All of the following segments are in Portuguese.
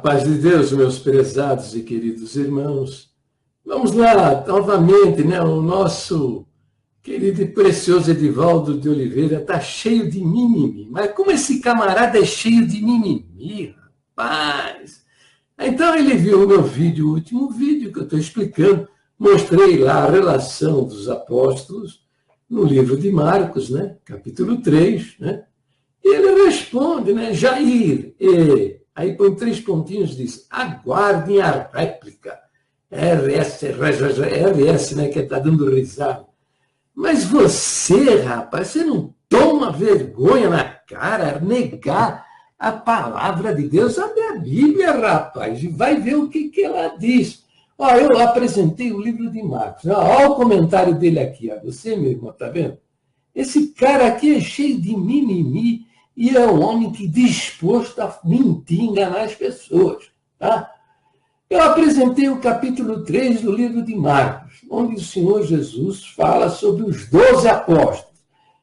paz de Deus, meus prezados e queridos irmãos. Vamos lá, novamente, né? O nosso querido e precioso Edivaldo de Oliveira está cheio de mimimi. Mas como esse camarada é cheio de mimimi, rapaz? Então ele viu o meu vídeo, o último vídeo que eu estou explicando. Mostrei lá a relação dos apóstolos no livro de Marcos, né? Capítulo 3, né? E ele responde, né? Jair, aí põe 3 pontinhos e diz, aguardem a réplica. RS, né? Que está dando risada. Mas você, rapaz, você não toma vergonha na cara negar a palavra de Deus? Abre a Bíblia, rapaz, e vai ver o que ela diz. Ó, eu apresentei o livro de Marcos. Olha o comentário dele aqui. Ó. Você, meu irmão, tá vendo? Esse cara aqui é cheio de mimimi e é um homem que disposto a mentir, enganar as pessoas. Tá? Eu apresentei o capítulo 3 do livro de Marcos, onde o Senhor Jesus fala sobre os 12 apóstolos.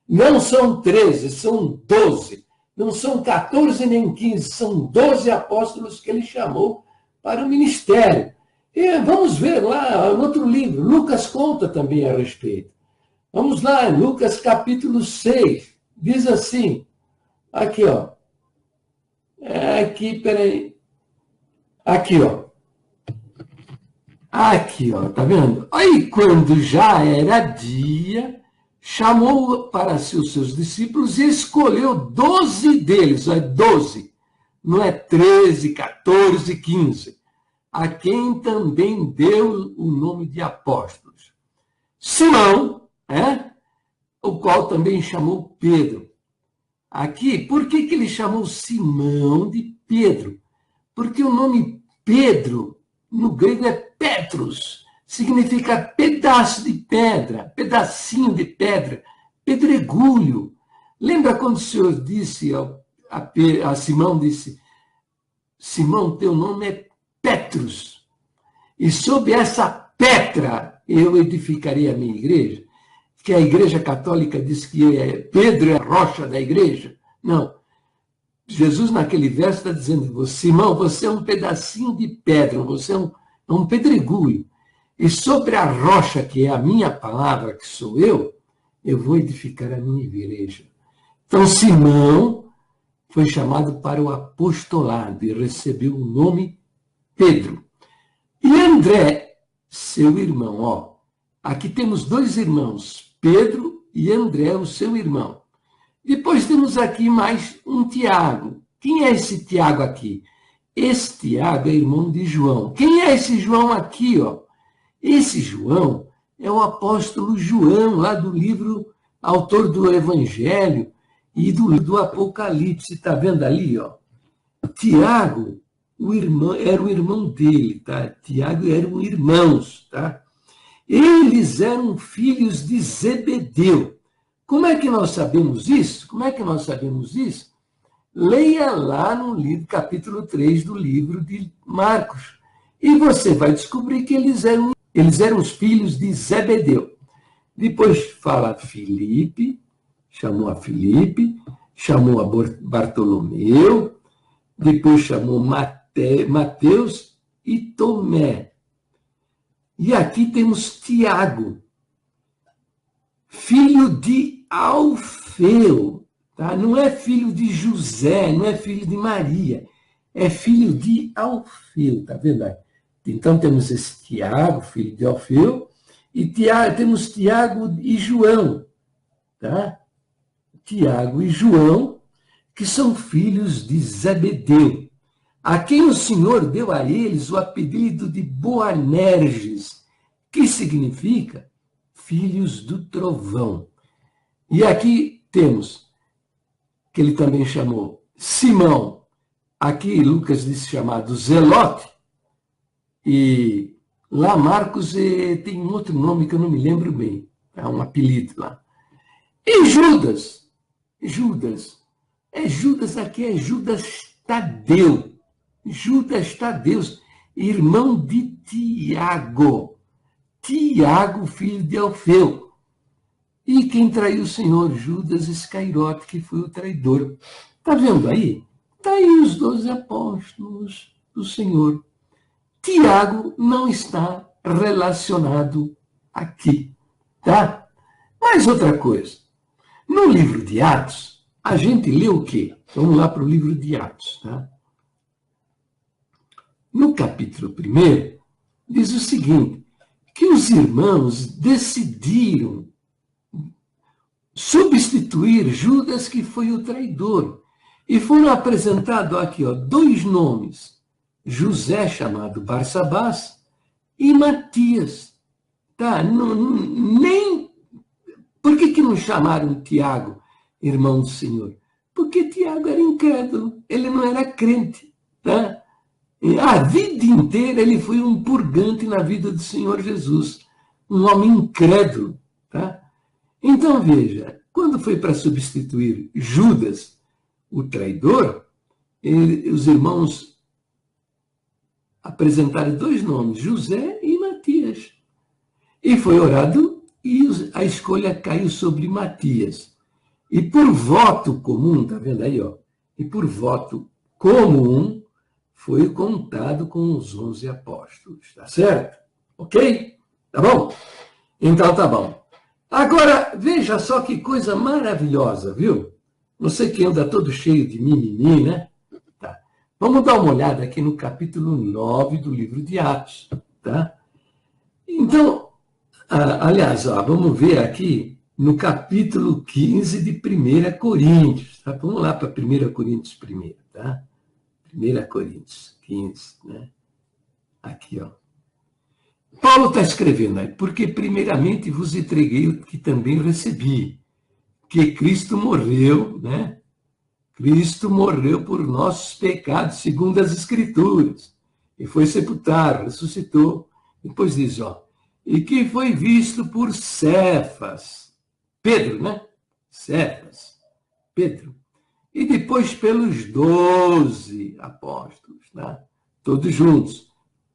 Não são 13, são 12. Não são 14 nem 15, são 12 apóstolos que ele chamou para o ministério. E vamos ver lá no outro livro, Lucas conta também a respeito. Vamos lá, Lucas capítulo 6, diz assim, aqui, ó. Aqui, ó, tá vendo? Aí, quando já era dia, chamou para si os seus discípulos e escolheu 12 deles, ó, 12, não é 13, 14, 15, a quem também deu o nome de apóstolos. Simão, o qual também chamou Pedro. Aqui, por que ele chamou Simão de Pedro? Porque o nome Pedro, no grego, é Petros, significa pedaço de pedra, pedacinho de pedra, pedregulho. Lembra quando o Senhor disse a Simão, disse, Simão, teu nome é Petros, e sob essa pedra eu edificarei a minha igreja? Que a igreja católica diz que Pedro é a rocha da igreja? Não. Jesus, naquele verso, está dizendo, Simão, você é um pedacinho de pedra, você é um pedregulho. E sobre a rocha, que é a minha palavra, que sou eu vou edificar a minha igreja. Então, Simão foi chamado para o apostolado e recebeu o nome Pedro. E André, seu irmão, ó, aqui temos 2 irmãos, Pedro e André, o seu irmão. Depois temos aqui mais um Tiago. Quem é esse Tiago aqui? Esse Tiago é irmão de João. Quem é esse João aqui, ó? Esse João é o apóstolo João, lá do livro, autor do Evangelho e do Apocalipse. Está vendo ali, ó? Tiago, era o irmão dele, tá? Tiago eram irmãos, tá? Eles eram filhos de Zebedeu. Como é que nós sabemos isso? Leia lá no livro, capítulo 3 do livro de Marcos. E você vai descobrir que eles eram os filhos de Zebedeu. Depois fala Filipe, chamou a Filipe, chamou a Bartolomeu, depois chamou Mateus e Tomé. E aqui temos Tiago, filho de Alfeu, tá? Não é filho de José, não é filho de Maria, é filho de Alfeu, tá vendo aí? Então temos esse Tiago, filho de Alfeu, e temos Tiago e João, tá? Tiago e João, que são filhos de Zebedeu, a quem o Senhor deu a eles o apelido de Boanerges, que significa filhos do trovão. E aqui temos, que ele também chamou Simão, aqui Lucas disse chamado Zelote, e lá Marcos tem um outro nome que eu não me lembro bem, é um apelido lá. E Judas aqui é Judas Tadeu, irmão de Tiago, filho de Alfeu. E quem traiu o Senhor? Judas Iscariote, que foi o traidor. Está vendo aí? Está aí os 12 apóstolos. do Senhor. Tiago não está relacionado aqui, tá? Mais outra coisa. No livro de Atos, a gente lê o quê? Vamos lá para o livro de Atos, tá? No capítulo 1, diz o seguinte, que os irmãos decidiram substituir Judas, que foi o traidor. E foram apresentados aqui, ó, 2 nomes. José, chamado Barsabás, e Matias. Tá? Nem... Por que não chamaram Tiago, irmão do Senhor? Porque Tiago era incrédulo, ele não era crente. Tá? E a vida inteira ele foi um purgante na vida do Senhor Jesus. Um homem incrédulo. Tá? Então, veja, quando foi para substituir Judas, o traidor, os irmãos apresentaram 2 nomes, José e Matias. E foi orado e a escolha caiu sobre Matias. E por voto comum, tá vendo aí, ó? E por voto comum foi contado com os 11 apóstolos, tá certo? Ok? Tá bom? Então tá bom. Agora, veja só que coisa maravilhosa, viu? Você que anda todo cheio de mimimi, né? Tá. Vamos dar uma olhada aqui no capítulo 9 do livro de Atos, tá? Então, aliás, ó, vamos ver aqui no capítulo 15 de 1 Coríntios, tá? Vamos lá para 1 Coríntios primeiro, tá? 1 Coríntios 15, né? Aqui, ó. Paulo está escrevendo aí, porque primeiramente vos entreguei o que também recebi, que Cristo morreu, né? Cristo morreu por nossos pecados, segundo as Escrituras, e foi sepultado, ressuscitou. Depois diz, ó, e que foi visto por Cefas, Pedro, né? Cefas, Pedro. E depois pelos 12 apóstolos, né? Todos juntos.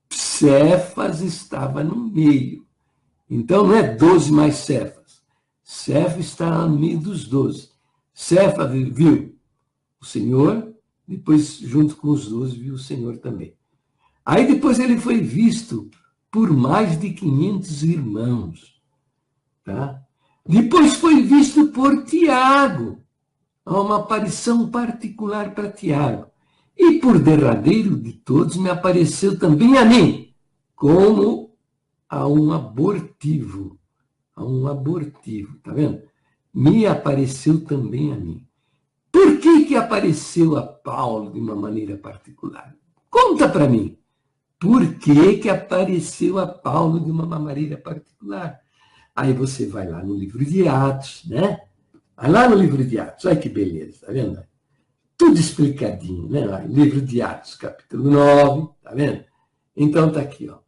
Cefas estava no meio. Então, não é 12 mais Cefas. Cefas está no meio dos 12. Cefas viu o Senhor, depois, junto com os 12, viu o Senhor também. Aí, depois, ele foi visto por mais de 500 irmãos. Tá? Depois, foi visto por Tiago. Há uma aparição particular para Tiago. E, por derradeiro de todos, me apareceu também a mim, como a um abortivo. A um abortivo, tá vendo? Me apareceu também a mim. Por que apareceu a Paulo de uma maneira particular? Conta para mim. Por que apareceu a Paulo de uma maneira particular? Aí você vai lá no livro de Atos, né? Vai lá no livro de Atos, olha que beleza, tá vendo? Tudo explicadinho, né? Livro de Atos, capítulo 9, tá vendo? Então tá aqui, ó.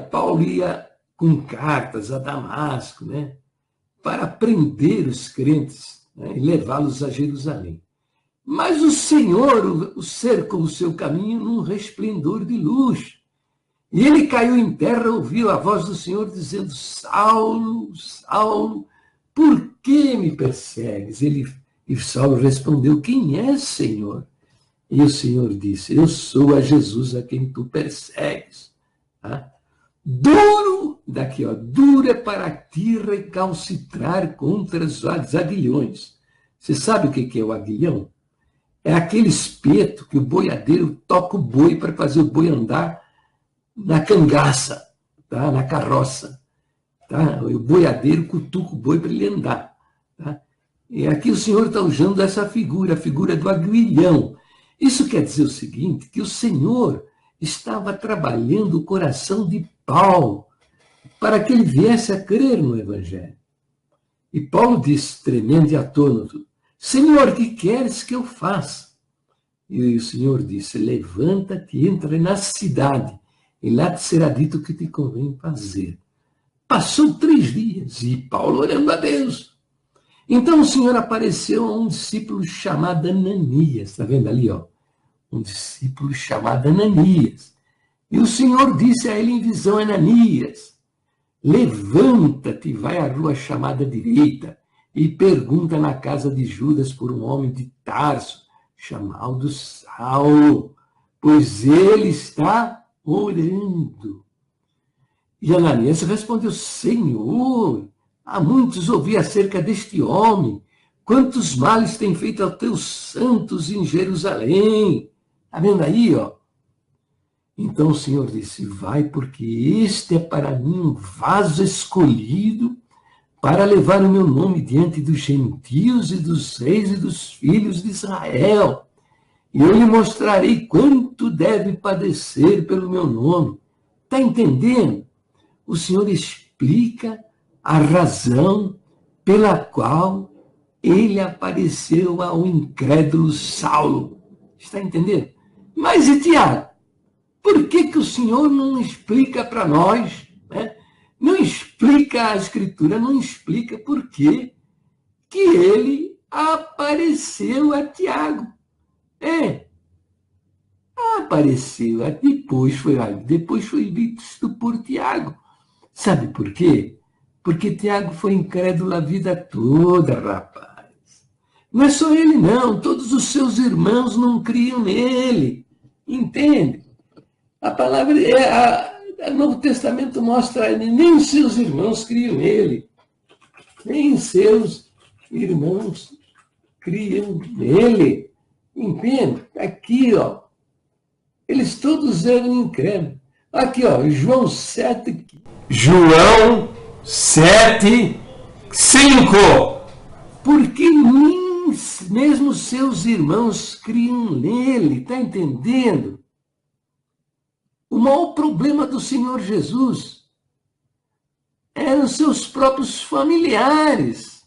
Paulo ia com cartas a Damasco, né? Para prender os crentes, né? E levá-los a Jerusalém. Mas o Senhor o cercou o seu caminho num resplendor de luz. E ele caiu em terra, ouviu a voz do Senhor dizendo, Saulo, Saulo, por que me persegues? E Saulo respondeu, quem é, Senhor? E o Senhor disse, eu sou a Jesus a quem tu persegues. Tá? Duro é para ti recalcitrar contra os aguilhões. Você sabe o que é o aguilhão? É aquele espeto que o boiadeiro toca o boi para fazer o boi andar na cangaça, tá? Na carroça. Tá? O boiadeiro cutuca o boi para ele andar. Tá? E aqui o Senhor está usando essa figura, a figura do aguilhão. Isso quer dizer o seguinte, que o Senhor estava trabalhando o coração de Paulo para que ele viesse a crer no Evangelho. E Paulo disse, tremendo e atônito, Senhor, que queres que eu faça? E o Senhor disse, levanta-te, entra na cidade, e lá te será dito o que te convém fazer. Passou 3 dias, e Paulo orando a Deus. Então o Senhor apareceu a um discípulo chamado Ananias, está vendo ali, ó? Um discípulo chamado Ananias. E o Senhor disse a ele em visão, Ananias, levanta-te, vai à rua chamada direita, e pergunta na casa de Judas por um homem de Tarso, chamado Saulo. pois ele está orando. E Ananias respondeu: Senhor, há muitos ouvi acerca deste homem, quantos males tem feito aos teus santos em Jerusalém. Está vendo aí, ó? Então o Senhor disse: vai, porque este é para mim um vaso escolhido para levar o meu nome diante dos gentios e dos reis e dos filhos de Israel. E eu lhe mostrarei quanto deve padecer pelo meu nome. Está entendendo? O Senhor explica a razão pela qual ele apareceu ao incrédulo Saulo. Está entendendo? Mas e Tiago? Por que o Senhor não explica para nós, né? Não explica a Escritura, não explica por que ele apareceu a Tiago. Apareceu, depois foi visto por Tiago. Sabe por quê? Porque Tiago foi incrédulo a vida toda, rapaz. Não é só ele, não. Todos os seus irmãos não criam nele. Entende? A palavra, o Novo Testamento mostra, nem os seus irmãos criam nele. Nem seus irmãos criam nele. Entende? Aqui, ó. Eles todos eram incrédulos. Aqui, ó, João 7, 5. Porque nem mesmo seus irmãos criam nele. Está entendendo? O maior problema do Senhor Jesus eram seus próprios familiares.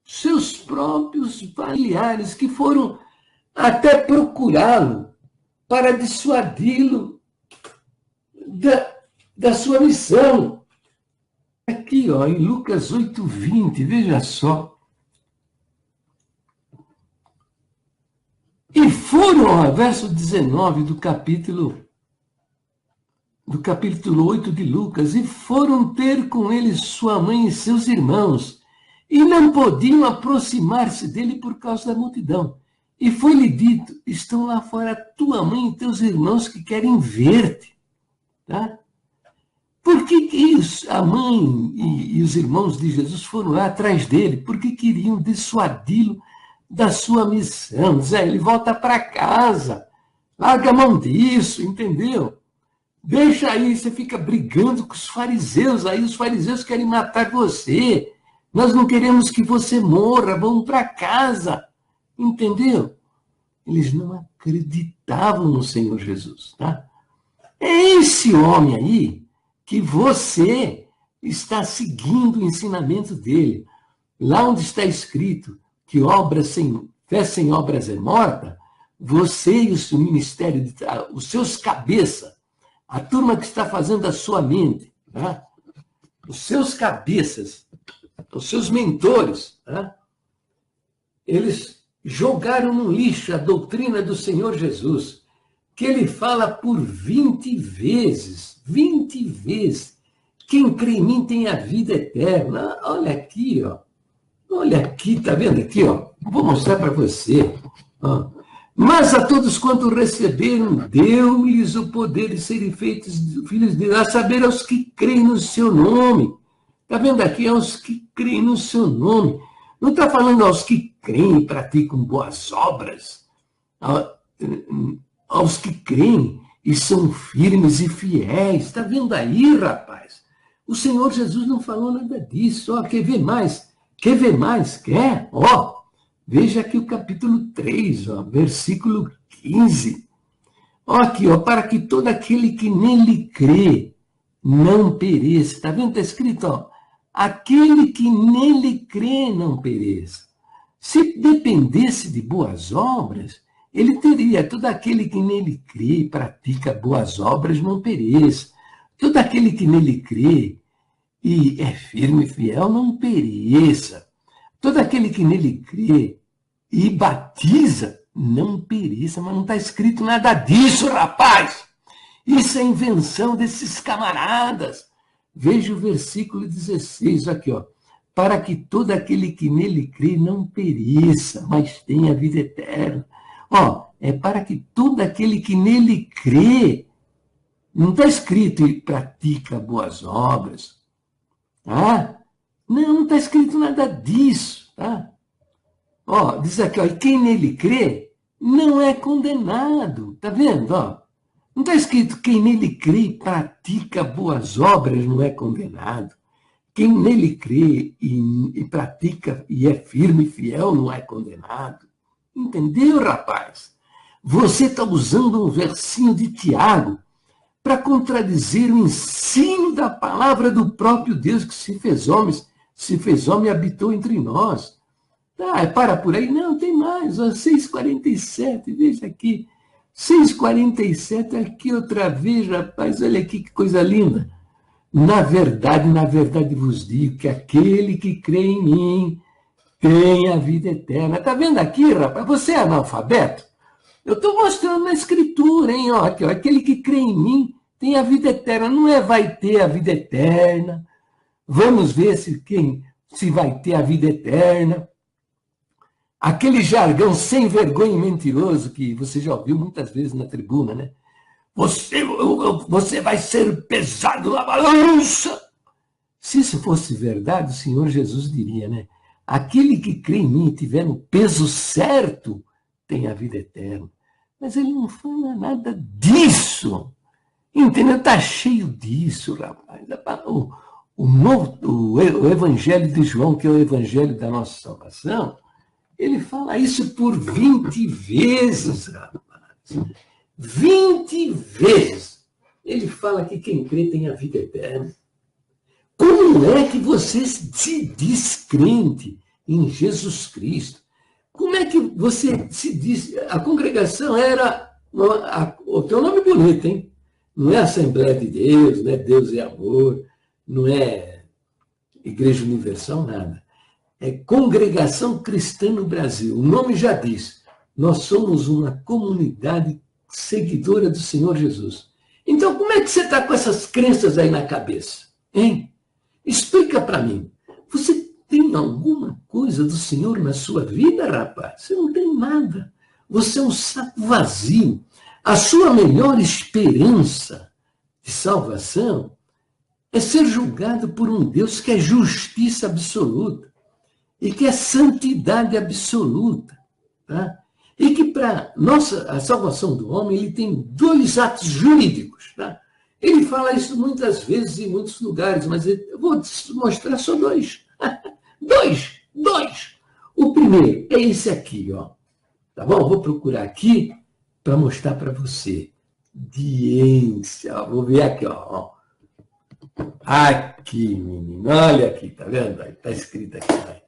Seus próprios familiares que foram até procurá-lo para dissuadi-lo da sua missão. Aqui, ó, em Lucas 8:20, veja só. E foram, ó, verso 19 do capítulo 8 de Lucas, e foram ter com ele sua mãe e seus irmãos, e não podiam aproximar-se dele por causa da multidão. E foi-lhe dito: estão lá fora tua mãe e teus irmãos que querem ver-te. Tá? Por que a mãe e os irmãos de Jesus foram lá atrás dele? Porque queriam dissuadi-lo da sua missão. Zé, ele volta para casa. Larga a mão disso, entendeu? Deixa aí, você fica brigando com os fariseus aí. Os fariseus querem matar você. Nós não queremos que você morra. Vamos para casa. Entendeu? Eles não acreditavam no Senhor Jesus, tá? É esse homem aí que você está seguindo o ensinamento dele. Lá onde está escrito que fé sem obras é morta, você e o seu ministério, os seus cabeças, a turma que está fazendo a sua mente, tá? Os seus cabeças, os seus mentores, tá? Eles jogaram no lixo a doutrina do Senhor Jesus, que ele fala por 20 vezes. 20 vezes. Quem crê em mim tem a vida eterna. Olha aqui, ó. Olha aqui, tá vendo aqui, ó? Vou mostrar para você. Ó. Mas a todos quanto receberam, deu-lhes o poder de serem feitos filhos de Deus, a saber, aos que creem no seu nome. Tá vendo aqui? Aos que creem no seu nome. Não está falando aos que creem e praticam boas obras, aos que creem e são firmes e fiéis. Está vendo aí, rapaz? O Senhor Jesus não falou nada disso. Ó, quer ver mais? Quer ver mais? Quer? Ó, veja aqui o capítulo 3, ó, versículo 15. Ó, aqui, ó, para que todo aquele que nele crê não pereça. Está vendo? Está escrito, ó. Aquele que nele crê não pereça. Se dependesse de boas obras, ele teria: todo aquele que nele crê e pratica boas obras não pereça. Todo aquele que nele crê e é firme e fiel não pereça. Todo aquele que nele crê e batiza não pereça. Mas não está escrito nada disso, rapaz. Isso é invenção desses camaradas. Veja o versículo 16 aqui, ó. Para que todo aquele que nele crê não pereça, mas tenha vida eterna. Ó, é para que todo aquele que nele crê, não está escrito e pratica boas obras, tá? Não está escrito nada disso, tá? Ó, diz aqui, ó, e quem nele crê não é condenado, tá vendo? Ó, não está escrito quem nele crê e pratica boas obras não é condenado. Quem nele crê e pratica e é firme e fiel não é condenado. Entendeu, rapaz? Você está usando um versinho de Tiago para contradizer o ensino da palavra do próprio Deus que se fez homem e habitou entre nós. Ah, para por aí. Não, tem mais. Ó, 6h47, veja aqui. 6h47 aqui outra vez, rapaz. Olha aqui que coisa linda. Na verdade vos digo que aquele que crê em mim tem a vida eterna. Está vendo aqui, rapaz? Você é analfabeto? Eu estou mostrando na escritura, hein? Ó, aqui, ó, aquele que crê em mim tem a vida eterna. Não é vai ter a vida eterna. Vamos ver se vai ter a vida eterna. Aquele jargão sem vergonha e mentiroso que você já ouviu muitas vezes na tribuna, né? Você vai ser pesado na balança. Se isso fosse verdade, o Senhor Jesus diria, né? Aquele que crê em mim e tiver no peso certo tem a vida eterna. Mas ele não fala nada disso. Entendeu? Está cheio disso, rapaz. O Evangelho de João, que é o Evangelho da nossa salvação, ele fala isso por 20 vezes, rapaz. 20 vezes. Ele fala que quem crê tem a vida eterna. Como é que você se diz crente em Jesus Cristo? Como é que você se diz... A congregação era... O teu nome é bonito, hein? Não é Assembleia de Deus, não é Deus é Amor, não é Igreja Universal, nada. É Congregação Cristã no Brasil. O nome já diz. Nós somos uma comunidade seguidora do Senhor Jesus. Então, como é que você está com essas crenças aí na cabeça? Hein? Explica para mim. Você tem alguma coisa do Senhor na sua vida, rapaz? Você não tem nada. Você é um saco vazio. A sua melhor esperança de salvação é ser julgado por um Deus que é justiça absoluta e que é santidade absoluta, tá? E que para a salvação do homem ele tem 2 atos jurídicos, tá? Ele fala isso muitas vezes em muitos lugares, mas eu vou mostrar só 2. 2. O primeiro é esse aqui, ó. Tá bom? Vou procurar aqui para mostrar para você. Audiência. Vou ver aqui, ó. Aqui, menino. Olha aqui, tá vendo? Está escrito aqui. Ó.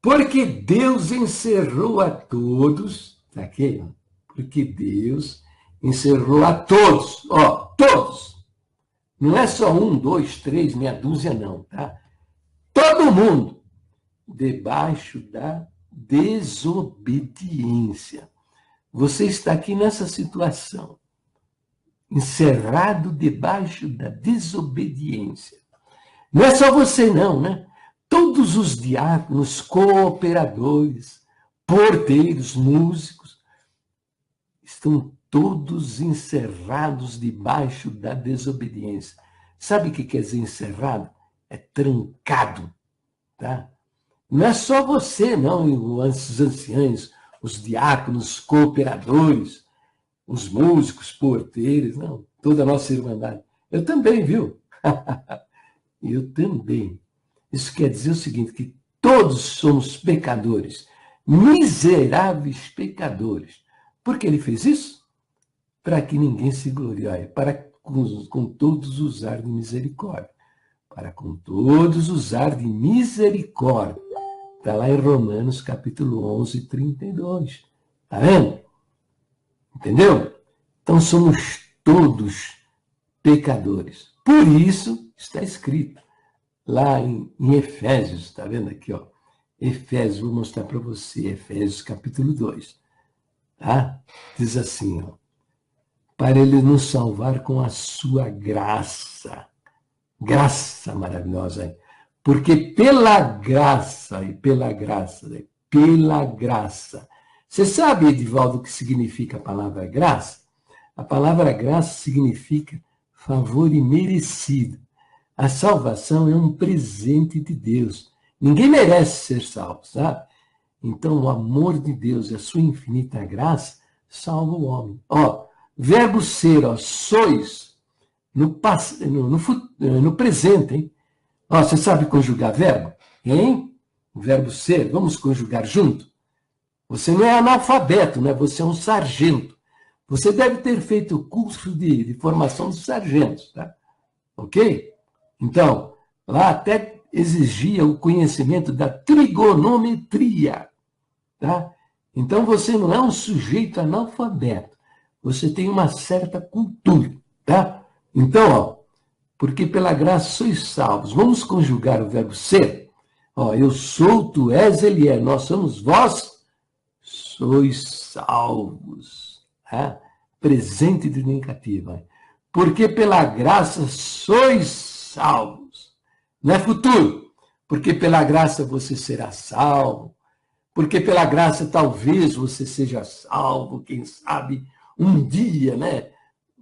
Porque Deus encerrou a todos, tá aqui? Porque Deus encerrou a todos, ó, todos. Não é só 1, 2, 3, meia dúzia, não, tá? Todo mundo debaixo da desobediência. Você está aqui nessa situação, encerrado debaixo da desobediência. Não é só você, não, né? Todos os diáconos, cooperadores, porteiros, músicos, estão todos encerrados debaixo da desobediência. Sabe o que quer dizer encerrado? É trancado, tá? Não é só você, não, os anciãos, os diáconos, cooperadores, os músicos, porteiros, não, toda a nossa irmandade. Eu também, viu? Eu também. Isso quer dizer o seguinte, que todos somos pecadores, miseráveis pecadores. Por que ele fez isso? Para que ninguém se glorie, para com todos usar de misericórdia. Para com todos usar de misericórdia. Está lá em Romanos, capítulo 11, 32. Está vendo? Entendeu? Então somos todos pecadores. Por isso está escrito lá em Efésios, está vendo aqui, ó? Efésios, vou mostrar para você, Efésios capítulo 2. Tá? Diz assim, ó, para ele nos salvar com a sua graça. Graça maravilhosa, hein? Porque pela graça, Você sabe, Edivaldo, o que significa a palavra graça? A palavra graça significa favor imerecido. A salvação é um presente de Deus. Ninguém merece ser salvo, sabe? Então, o amor de Deus e a sua infinita graça salva o homem. Ó, verbo ser, ó, sois, no presente, hein? Ó, você sabe conjugar verbo? Hein? O verbo ser, vamos conjugar junto? Você não é analfabeto, né? Você é um sargento. Você deve ter feito o curso de formação dos sargentos, tá? Ok? Então, lá até exigia o conhecimento da trigonometria, tá? Então, você não é um sujeito analfabeto. Você tem uma certa cultura, tá? Então, ó, porque pela graça sois salvos. Vamos conjugar o verbo ser? Ó, eu sou, tu és, ele é. Nós somos, vós sois salvos. Tá? Presente de negativo. Porque pela graça sois salvos. Não é futuro. Porque pela graça você será salvo. Porque pela graça talvez você seja salvo. Quem sabe um dia, né?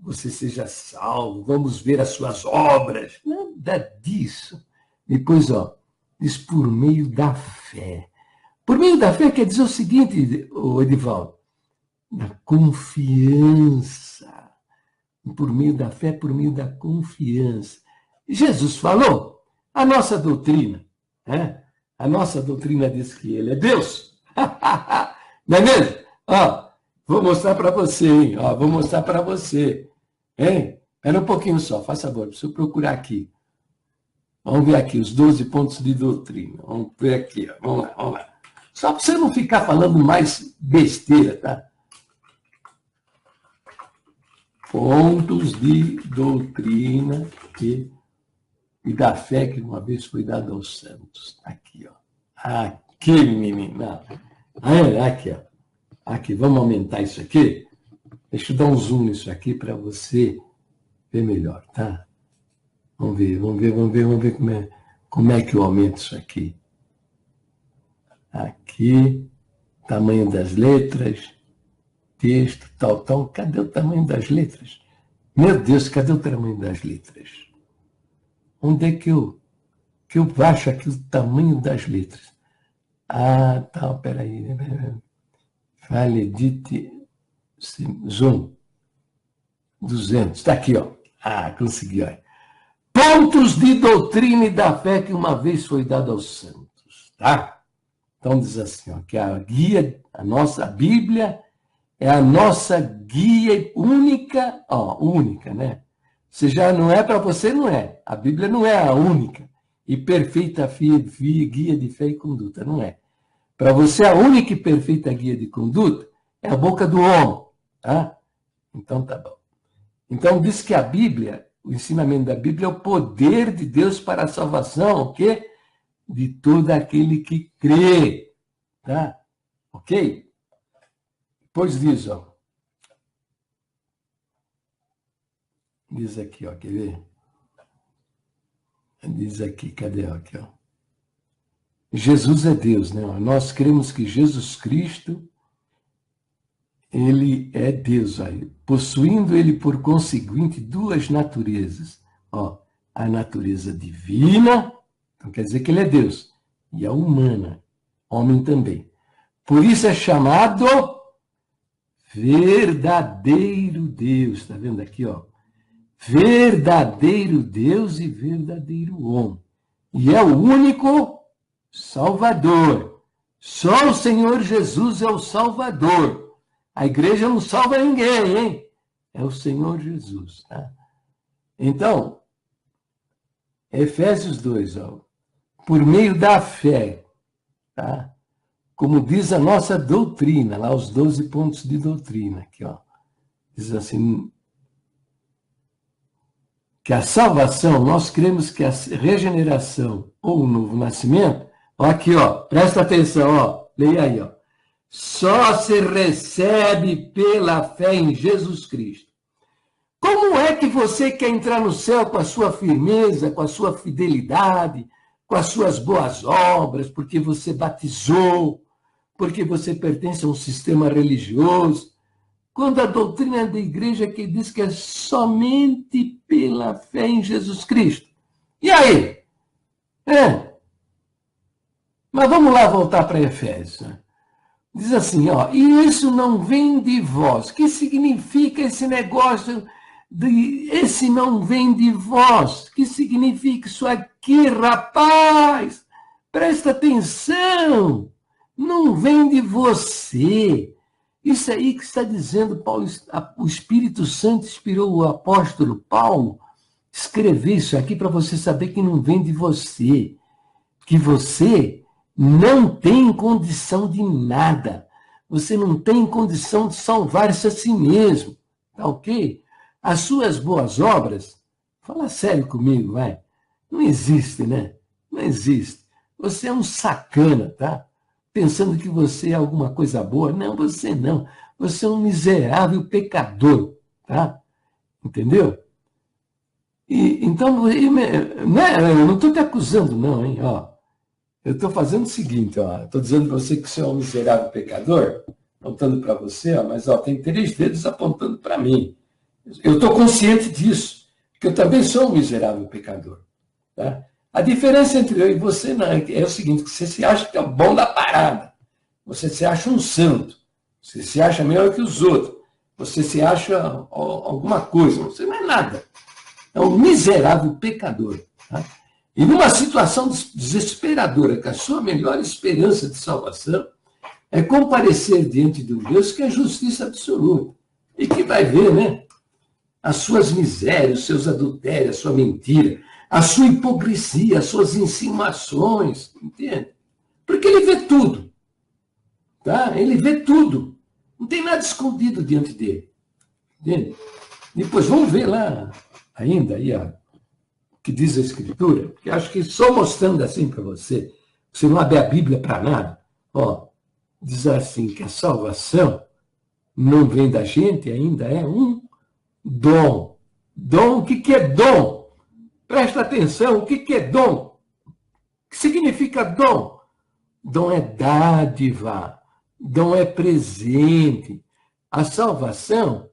Você seja salvo. Vamos ver as suas obras. Nada disso. Depois, ó, diz por meio da fé. Por meio da fé quer dizer o seguinte, Edivaldo, da confiança. Por meio da fé, por meio da confiança. Jesus falou, a nossa doutrina, né? A nossa doutrina diz que ele é Deus. Não é mesmo? Ó, vou mostrar para você, hein? Ó, vou mostrar para você. Hein? Espera um pouquinho só, faz favor, preciso procurar aqui. Vamos ver aqui os 12 pontos de doutrina. Vamos ver aqui, ó. Vamos lá, vamos lá. Só para você não ficar falando mais besteira, tá? Pontos de doutrina e da fé que uma vez foi dada aos santos. Aqui, ó. Aqui, menina. Aqui, ó. Aqui, vamos aumentar isso aqui? Deixa eu dar um zoom nisso aqui para você ver melhor, tá? Vamos ver como é que eu aumento isso aqui. Aqui, tamanho das letras, texto, tal. Cadê o tamanho das letras? Meu Deus, cadê o tamanho das letras? Onde é que eu baixo aqui o tamanho das letras? Ah, tá, peraí. Fale, edite, zoom. 200, tá aqui, ó. Ah, consegui, ó. Pontos de doutrina e da fé que uma vez foi dado aos santos, tá? Então diz assim, ó, que a guia, a Bíblia é a nossa guia única, ó, única, né? Se já não é para você, não é. A Bíblia não é a única e perfeita guia de fé e conduta, não é. Para você, a única e perfeita guia de conduta é a boca do homem, tá? Então tá bom. Então diz que a Bíblia, o ensinamento da Bíblia é o poder de Deus para a salvação, o quê? De todo aquele que crê, tá? Ok? Depois diz, ó. Diz aqui, ó, quer ver? Diz aqui, cadê? Aqui, ó. Jesus é Deus, né? Nós cremos que Jesus Cristo, ele é Deus, aí, possuindo ele, por conseguinte, duas naturezas. Ó, a natureza divina, então quer dizer que ele é Deus, e a humana, homem também. Por isso é chamado verdadeiro Deus. Está vendo aqui, ó? Verdadeiro Deus e verdadeiro homem. E é o único Salvador. Só o Senhor Jesus é o Salvador. A igreja não salva ninguém, hein? É o Senhor Jesus, tá? Então, Efésios 2, ó, por meio da fé, tá? Como diz a nossa doutrina, lá os 12 pontos de doutrina, aqui, ó. Diz assim, que a salvação, nós cremos que a regeneração ou o novo nascimento, ó, aqui, ó, presta atenção, ó, leia aí, ó. Só se recebe pela fé em Jesus Cristo. Como é que você quer entrar no céu com a sua firmeza, com a sua fidelidade, com as suas boas obras, porque você batizou, porque você pertence a um sistema religioso, quando a doutrina da igreja que diz que é somente pela fé em Jesus Cristo. E aí? Mas vamos lá voltar para Efésios. Né? Diz assim, ó, e isso não vem de vós. O que significa esse negócio de esse não vem de vós? O que significa isso aqui, rapaz? Presta atenção. Não vem de você. Isso aí que está dizendo Paulo, o Espírito Santo inspirou o apóstolo Paulo escrever isso aqui para você saber que não vem de você. Que você não tem condição de nada. Você não tem condição de salvar-se a si mesmo. Tá ok? As suas boas obras, fala sério comigo, vai. Não existe, né? Não existe. Você é um sacana, tá? Pensando que você é alguma coisa boa. Não, você não. Você é um miserável pecador, tá? Entendeu? Então, eu não estou te acusando, não, hein? Ó, eu estou fazendo o seguinte, ó. Estou dizendo para você que você é um miserável pecador, apontando para você, ó, mas ó, tem 3 dedos apontando para mim. Eu estou consciente disso, porque eu também sou um miserável pecador, tá? A diferença entre eu e você não, é o seguinte, que você se acha que é o bom da parada. Você se acha um santo. Você se acha melhor que os outros. Você se acha alguma coisa. Você não é nada. É um miserável pecador. Tá? E numa situação desesperadora, que a sua melhor esperança de salvação é comparecer diante de um Deus que é justiça absoluta. E que vai ver, né? As suas misérias, os seus adultérios, a sua mentira, a sua hipocrisia, as suas insinuações, entende? Porque ele vê tudo, tá? Ele vê tudo. Não tem nada escondido diante dele, entende? Depois vamos ver lá ainda aí, ó, o que diz a Escritura, porque acho que só mostrando assim para você, você não abre a Bíblia para nada, ó, diz assim que a salvação não vem da gente, ainda é um dom. Dom, o que é dom? Presta atenção, o que é dom? O que significa dom? Dom é dádiva, dom é presente. A salvação,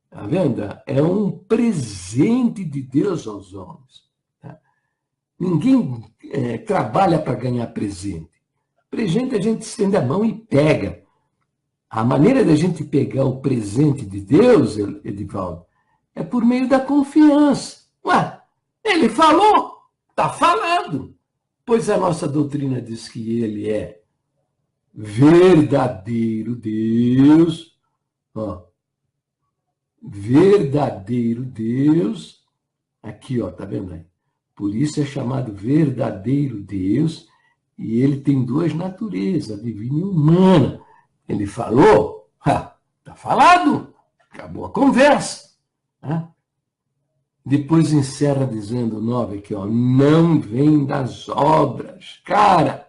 tá vendo? É um presente de Deus aos homens. Tá? Ninguém trabalha para ganhar presente. Presente a gente estende a mão e pega. A maneira da gente pegar o presente de Deus, Edivaldo, é por meio da confiança. Ué, ele falou, está falado. Pois a nossa doutrina diz que ele é verdadeiro Deus, ó, verdadeiro Deus, aqui, ó, tá vendo aí? Por isso é chamado verdadeiro Deus, e ele tem 2 naturezas, a divina e humana. Ele falou, tá falado, acabou a conversa. Tá? Depois encerra dizendo 9 aqui, ó, não vem das obras. Cara,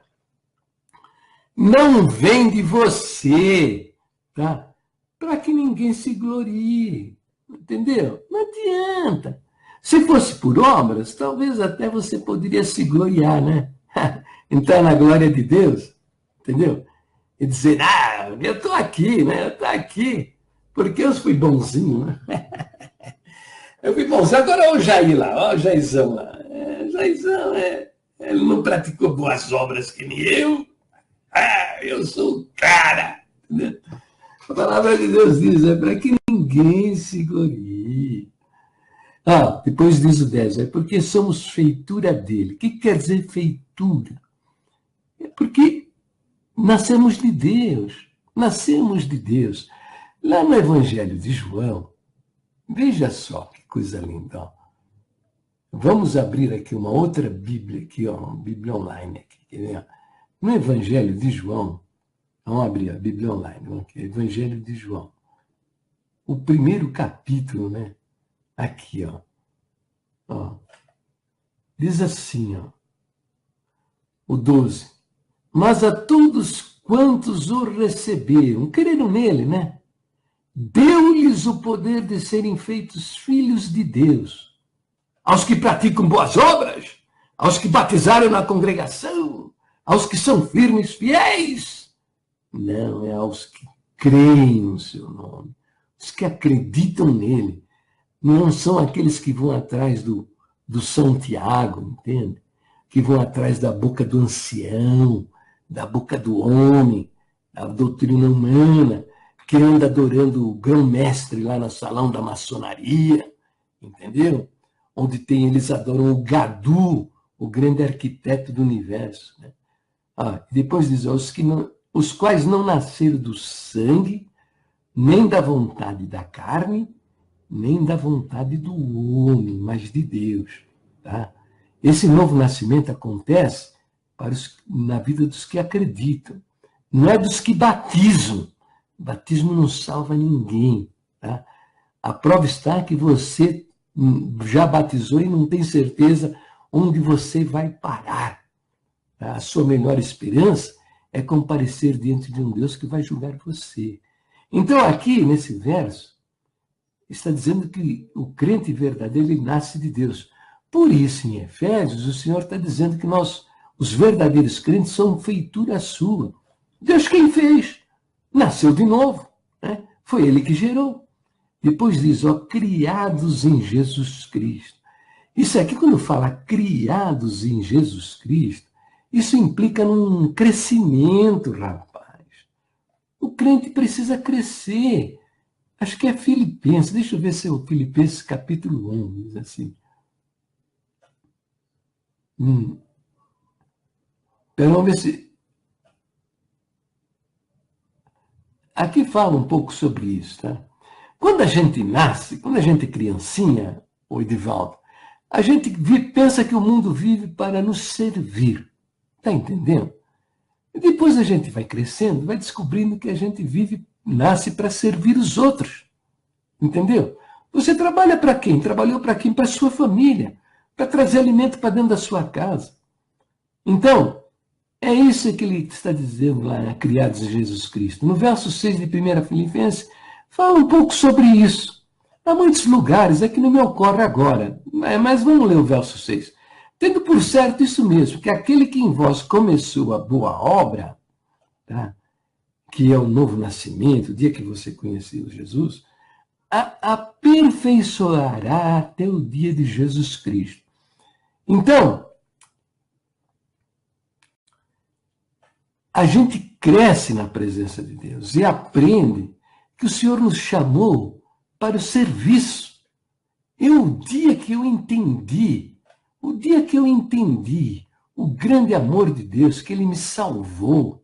não vem de você, tá? Para que ninguém se glorie, entendeu? Não adianta. Se fosse por obras, talvez até você poderia se gloriar, né? Entrar na glória de Deus, entendeu? E dizer, eu estou aqui, né? Eu estou aqui, porque eu fui bonzinho, né? Eu fui bonzinho. Agora olha o Jair lá, olha o Jairzão lá. Jairzão, ele não praticou boas obras que nem eu. Eu sou o cara. Entendeu? A palavra de Deus diz, é para que ninguém se glorie. Depois diz o 10, é porque somos feitura dele. O que quer dizer feitura? É porque nascemos de Deus. Nascemos de Deus. Lá no Evangelho de João, veja só que coisa linda. Ó. Vamos abrir aqui uma outra Bíblia, aqui, ó, uma Bíblia online. Aqui, no Evangelho de João, vamos abrir a Bíblia online, aqui, Evangelho de João. O primeiro capítulo, né? Aqui, ó. Diz assim, ó. O 12. Mas a todos quantos o receberam, creram nele, né? Deu-lhes o poder de serem feitos filhos de Deus. Aos que praticam boas obras, aos que batizaram na congregação, aos que são firmes, fiéis. Não, é aos que creem no seu nome, os que acreditam nele. Não são aqueles que vão atrás do São Tiago, entende? Que vão atrás da boca do ancião, da boca do homem, da doutrina humana, que anda adorando o grão-mestre lá no salão da maçonaria, entendeu? Onde eles adoram o Gadu, o grande arquiteto do universo. Né? Depois diz, os quais não nasceram do sangue, nem da vontade da carne, nem da vontade do homem, mas de Deus. Tá? Esse novo nascimento acontece na vida dos que acreditam. Não é dos que batizam. O batismo não salva ninguém. Tá? A prova está que você já batizou e não tem certeza onde você vai parar. Tá? A sua melhor esperança é comparecer diante de um Deus que vai julgar você. Então, aqui, nesse verso, está dizendo que o crente verdadeiro, ele nasce de Deus. Por isso, em Efésios, o Senhor está dizendo que nós, os verdadeiros crentes, são feitura sua. Deus quem fez? Nasceu de novo. Né? Foi ele que gerou. Depois diz, criados em Jesus Cristo. Isso aqui, quando fala criados em Jesus Cristo, isso implica num crescimento, rapaz. O crente precisa crescer. Acho que é Filipenses. Deixa eu ver se é o Filipenses capítulo 1, diz assim. Vamos ver se... Aqui fala um pouco sobre isso, tá? Quando a gente nasce, quando a gente é criancinha, o Edivaldo, a gente pensa que o mundo vive para nos servir. Está entendendo? E depois a gente vai crescendo, vai descobrindo que a gente nasce para servir os outros. Entendeu? Você trabalha para quem? Trabalhou para quem? Para a sua família, para trazer alimento para dentro da sua casa. Então, é isso que ele está dizendo lá, criados em Jesus Cristo. No verso 6 de 1 Filipenses, fala um pouco sobre isso. Há muitos lugares, é que não me ocorre agora, mas vamos ler o verso 6. Tendo por certo isso mesmo, que aquele que em vós começou a boa obra, tá? Que é o novo nascimento, o dia que você conheceu Jesus, aperfeiçoará até o dia de Jesus Cristo. Então, a gente cresce na presença de Deus e aprende que o Senhor nos chamou para o serviço. E o dia que eu entendi o grande amor de Deus, que Ele me salvou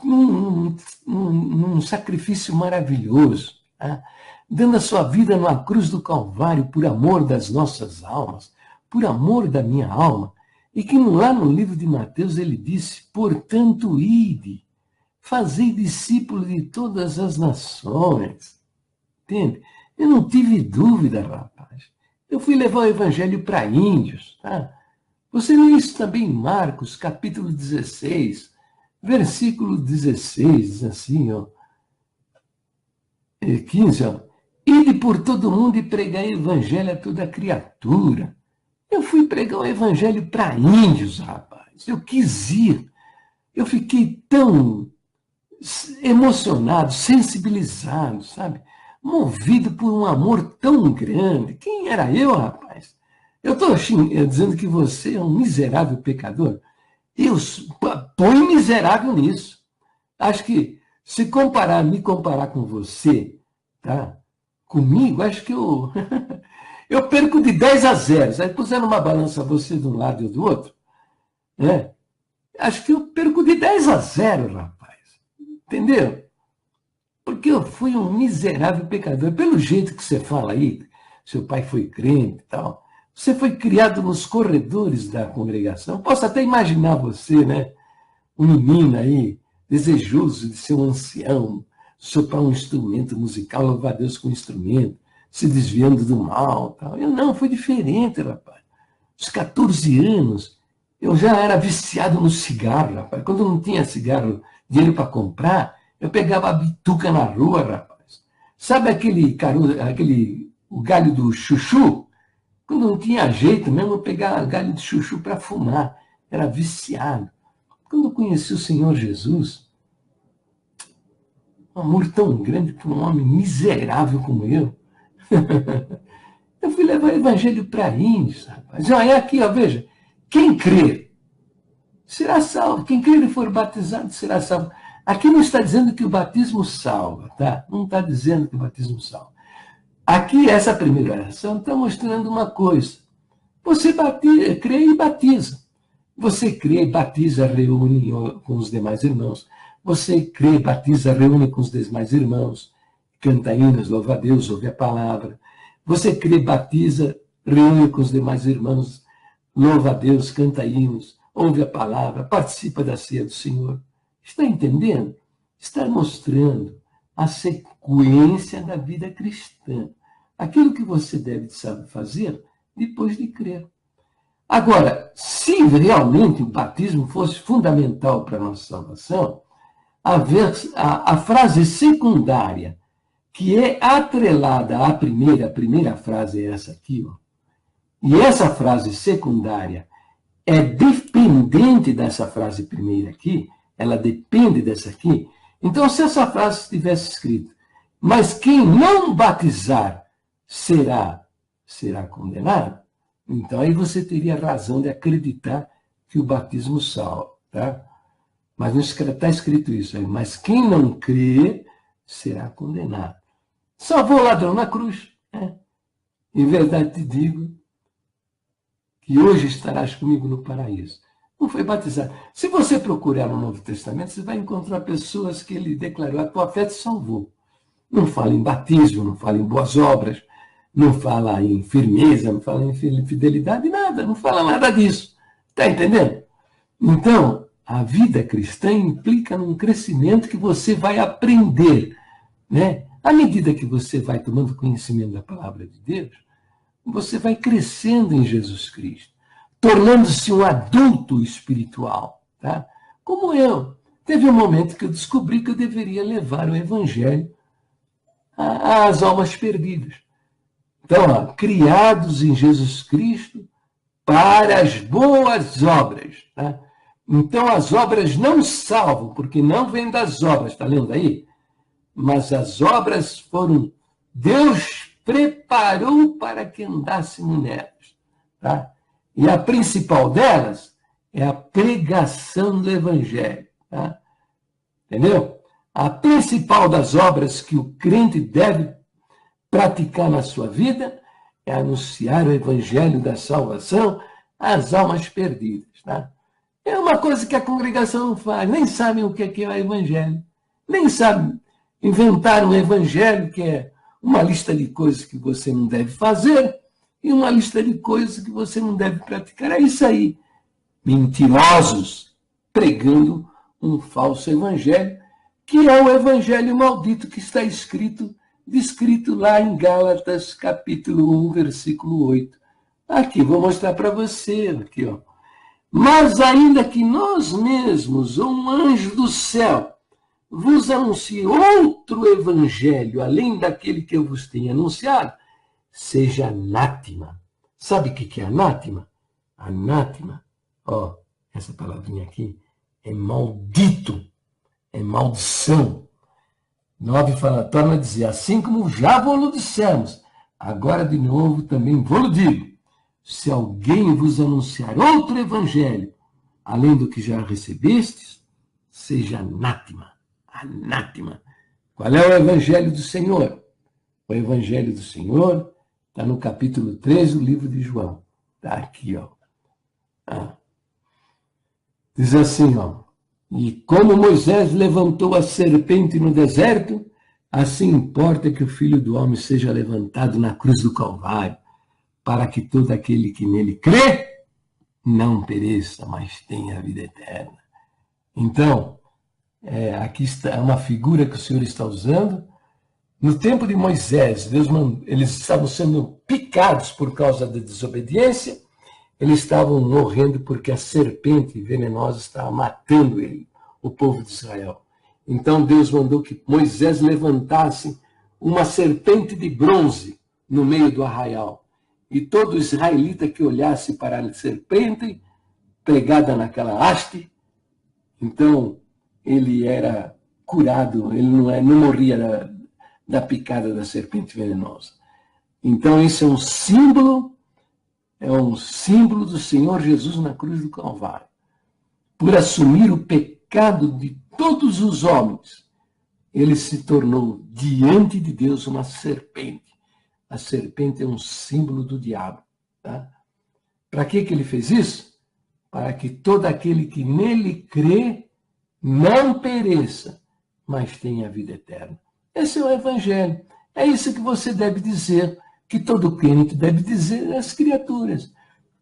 num sacrifício maravilhoso, tá? Dando a sua vida numa cruz do Calvário por amor das nossas almas, por amor da minha alma, e que lá no livro de Mateus ele disse, portanto, ide, fazei discípulos de todas as nações. Entende? Eu não tive dúvida, rapaz. Eu fui levar o evangelho para índios. Tá? Você lê isso também em Marcos, capítulo 16, versículo 16, diz assim, 15, ide por todo mundo e pregai o evangelho a toda criatura. Eu fui pregar o evangelho para índios, rapaz. Eu quis ir. Eu fiquei tão emocionado, sensibilizado, sabe? Movido por um amor tão grande. Quem era eu, rapaz? Eu estou dizendo que você é um miserável pecador. Eu põe miserável nisso. Acho que se me comparar com você, tá? Comigo, acho que eu perco de 10-0. Aí puseram uma balança você de um lado e do outro, né? Acho que eu perco de 10-0, rapaz. Entendeu? Porque eu fui um miserável pecador. Pelo jeito que você fala aí, seu pai foi crente e tal, você foi criado nos corredores da congregação. Posso até imaginar você, né? Um menino aí, desejoso de ser um ancião, soprar um instrumento musical, louvar a Deus com um instrumento, se desviando do mal. Tal. Eu não, foi diferente, rapaz. Aos 14 anos, eu já era viciado no cigarro, rapaz. Quando não tinha cigarro, dinheiro para comprar, eu pegava a bituca na rua, rapaz. Sabe o galho do chuchu? Quando não tinha jeito mesmo, eu pegava galho de chuchu para fumar. Era viciado. Quando eu conheci o Senhor Jesus, um amor tão grande por um homem miserável como eu. Eu fui levar o evangelho para índios, rapaz. Olha aqui, ó, veja. Quem crer será salvo. Quem crer e for batizado será salvo. Aqui não está dizendo que o batismo salva, tá? Não está dizendo que o batismo salva. Aqui, essa primeira oração está mostrando uma coisa. Você crê e batiza. Você crê, batiza, reúne com os demais irmãos. Você crê, batiza, reúne com os demais irmãos. Canta hinos, louva a Deus, ouve a palavra. Você crê, batiza, reúne com os demais irmãos. Louva a Deus, canta hinos, ouve a palavra, participa da ceia do Senhor. Está entendendo? Está mostrando a sequência da vida cristã. Aquilo que você deve saber fazer depois de crer. Agora, se realmente o batismo fosse fundamental para a nossa salvação, a frase secundária, que é atrelada à a primeira frase é essa aqui, ó, e essa frase secundária é dependente dessa frase primeira aqui, ela depende dessa aqui. Então, se essa frase estivesse escrita, mas quem não batizar será condenado, então aí você teria razão de acreditar que o batismo salva, tá? Mas não está escrito isso aí. Mas quem não crê será condenado. Salvou o ladrão na cruz. Em verdade te digo que hoje estarás comigo no paraíso. Não foi batizado. Se você procurar no Novo Testamento, você vai encontrar pessoas que ele declarou, a tua fé te salvou. Não fala em batismo, não fala em boas obras, não fala em firmeza, não fala em fidelidade, nada, não fala nada disso. Está entendendo? Então, a vida cristã implica num crescimento que você vai aprender, né? À medida que você vai tomando conhecimento da palavra de Deus, você vai crescendo em Jesus Cristo, tornando-se um adulto espiritual, tá? Como eu. Teve um momento que eu descobri que eu deveria levar o evangelho às almas perdidas. Então, ó, criados em Jesus Cristo para as boas obras, tá? Então, as obras não salvam, porque não vêm das obras, está lendo aí? Mas as obras foram, Deus preparou para que andássemos nelas, tá? E a principal delas é a pregação do Evangelho, tá? Entendeu? A principal das obras que o crente deve praticar na sua vida é anunciar o Evangelho da salvação às almas perdidas, tá? É uma coisa que a congregação não faz, nem sabem o que é o Evangelho, nem sabem inventar um Evangelho que é uma lista de coisas que você não deve fazer e uma lista de coisas que você não deve praticar. É isso aí, mentirosos, pregando um falso Evangelho, que é o Evangelho maldito que está descrito lá em Gálatas, capítulo 1, versículo 8. Aqui, vou mostrar para você, aqui, ó. Mas ainda que nós mesmos, ou um anjo do céu, vos anuncie outro evangelho, além daquele que eu vos tenho anunciado, seja anátema. Sabe o que é anátema? Anátema, ó, essa palavrinha aqui, é maldito, é maldição. 9 fala, torna a dizer, assim como já vos dissemos, agora de novo também vos digo, se alguém vos anunciar outro evangelho, além do que já recebestes, seja anátema. Anátema. Qual é o evangelho do Senhor? O evangelho do Senhor está no capítulo 3 do livro de João. Está aqui, ó. Diz assim, ó. E como Moisés levantou a serpente no deserto, assim importa que o Filho do Homem seja levantado na cruz do Calvário, para que todo aquele que nele crê não pereça, mas tenha a vida eterna. Então, aqui está uma figura que o Senhor está usando. No tempo de Moisés, eles estavam sendo picados por causa da desobediência, eles estavam morrendo porque a serpente venenosa estava matando o povo de Israel. Então Deus mandou que Moisés levantasse uma serpente de bronze no meio do arraial. E todo israelita que olhasse para a serpente pregada naquela haste, então ele era curado, ele não morria da picada da serpente venenosa. Então, esse é um símbolo do Senhor Jesus na cruz do Calvário. Por assumir o pecado de todos os homens, ele se tornou diante de Deus uma serpente. A serpente é um símbolo do diabo. Tá? Para que ele fez isso? Para que todo aquele que nele crê não pereça, mas tenha a vida eterna. Esse é o Evangelho. É isso que você deve dizer, que todo crente deve dizer às criaturas.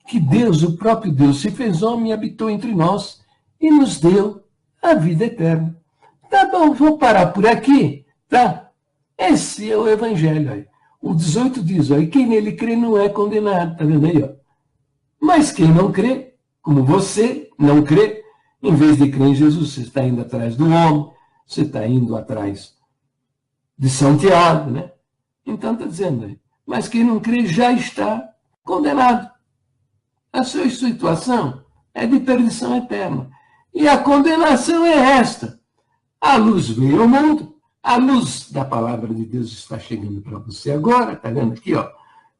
Que Deus, o próprio Deus, se fez homem e habitou entre nós e nos deu a vida eterna. Tá bom, vou parar por aqui, tá? Esse é o Evangelho aí. O 18 diz, ó, e quem nele crê não é condenado, tá vendo aí, ó? Mas quem não crê, como você não crê, em vez de crer em Jesus, você está indo atrás do homem, você está indo atrás de São Tiago, né? Então está dizendo aí, mas quem não crê já está condenado. A sua situação é de perdição eterna. E a condenação é esta. A luz veio ao mundo, a luz da palavra de Deus está chegando para você agora, está vendo aqui, ó?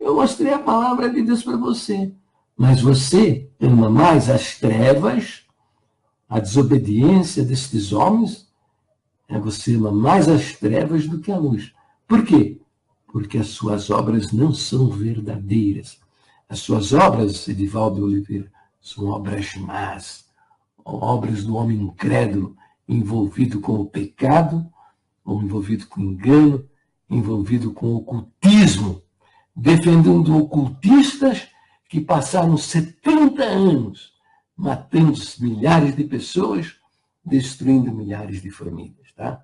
Eu mostrei a palavra de Deus para você, mas você ama mais as trevas, a desobediência destes homens, você ama mais as trevas do que a luz. Por quê? Porque as suas obras não são verdadeiras. As suas obras, Edivaldo Oliveira, são obras más, obras do homem incrédulo, envolvido com o pecado, ou envolvido com engano, envolvido com o ocultismo, defendendo ocultistas que passaram 70 anos matando milhares de pessoas, destruindo milhares de famílias. Tá?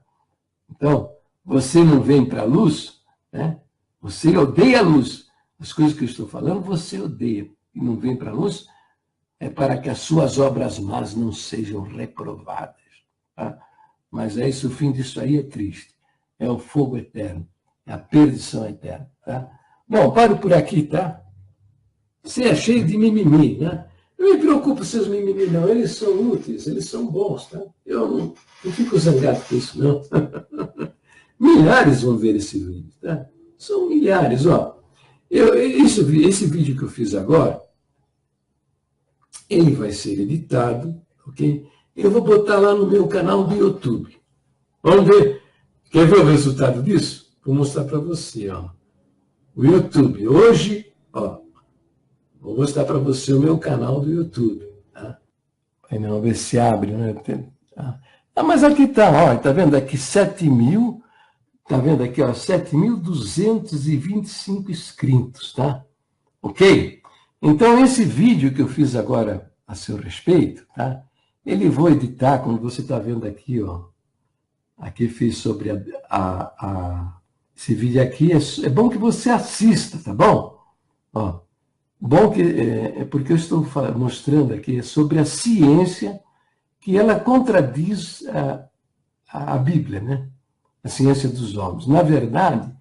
Então, você não vem para a luz, né? Você odeia a luz. As coisas que eu estou falando, você odeia. E não vem para a luz, é para que as suas obras más não sejam reprovadas. Tá? Mas é isso, o fim disso aí é triste. É o fogo eterno, é a perdição eterna. Tá? Bom, paro por aqui, tá? Você é cheio de mimimi, né? Não me preocupo com seus mimimi, não. Eles são úteis, eles são bons, tá? Eu não fico zangado com isso, não. Milhares vão ver esse vídeo, tá? São milhares, ó. Esse vídeo que eu fiz agora, ele vai ser editado, ok? Eu vou botar lá no meu canal do YouTube. Vamos ver. Quer ver o resultado disso? Vou mostrar para você, ó. O YouTube. Hoje, ó, vou mostrar para você o meu canal do YouTube. Tá? Aí não, ver se abre, né? Mas aqui tá, ó, tá vendo aqui 7.000, tá vendo aqui, ó, 7.225 inscritos, tá? Ok? Então, esse vídeo que eu fiz agora a seu respeito, tá? Ele vou editar, como você está vendo aqui, ó. Aqui fiz sobre esse vídeo aqui. É bom que você assista, tá bom? Ó, bom que é porque eu estou mostrando aqui sobre a ciência que ela contradiz a Bíblia, né? A ciência dos homens. Na verdade,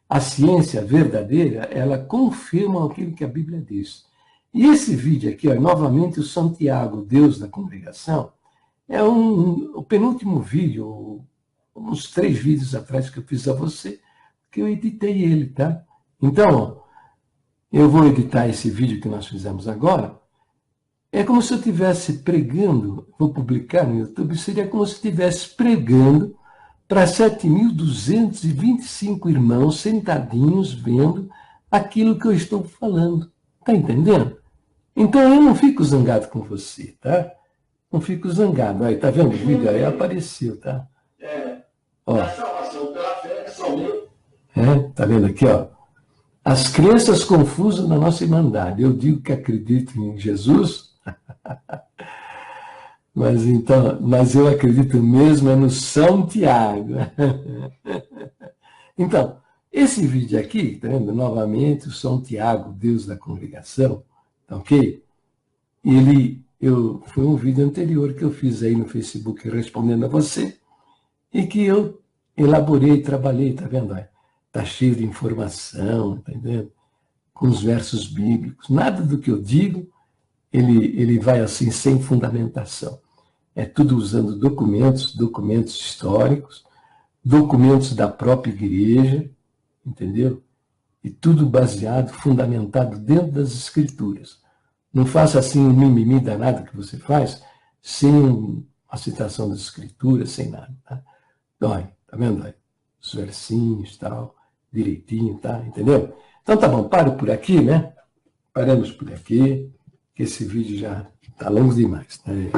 a ciência verdadeira, ela confirma aquilo que a Bíblia diz. E esse vídeo aqui, ó, novamente o Santiago, Deus da congregação, é o penúltimo vídeo, uns 3 vídeos atrás que eu fiz a você, que eu editei ele, tá? Então, eu vou editar esse vídeo que nós fizemos agora. É como se eu estivesse pregando, vou publicar no YouTube, seria como se eu estivesse pregando para 7.225 irmãos sentadinhos vendo aquilo que eu estou falando. Tá entendendo? Então eu não fico zangado com você, tá? Não fico zangado. Aí, tá vendo o vídeo? Aí apareceu, tá? Ó. A salvação pela fé é somente. Tá vendo aqui, ó? As crenças confusas na nossa irmandade. Eu digo que acredito em Jesus, mas eu acredito mesmo no São Tiago. Então, esse vídeo aqui, tá vendo? Novamente, o São Tiago, Deus da congregação, ok? Foi um vídeo anterior que eu fiz aí no Facebook respondendo a você e que eu elaborei, trabalhei, tá vendo? Tá cheio de informação, tá entendendo? Com os versos bíblicos. Nada do que eu digo, ele vai assim, sem fundamentação. É tudo usando documentos históricos, documentos da própria igreja, entendeu? E tudo baseado, fundamentado dentro das escrituras. Não faça assim um mimimi danado que você faz, sem a citação das escrituras, sem nada. Tá? Dói, tá vendo? Dói. Os versinhos, tal, direitinho, tá? Entendeu? Então tá bom, paro por aqui, né? Paramos por aqui, que esse vídeo já tá longo demais. Né?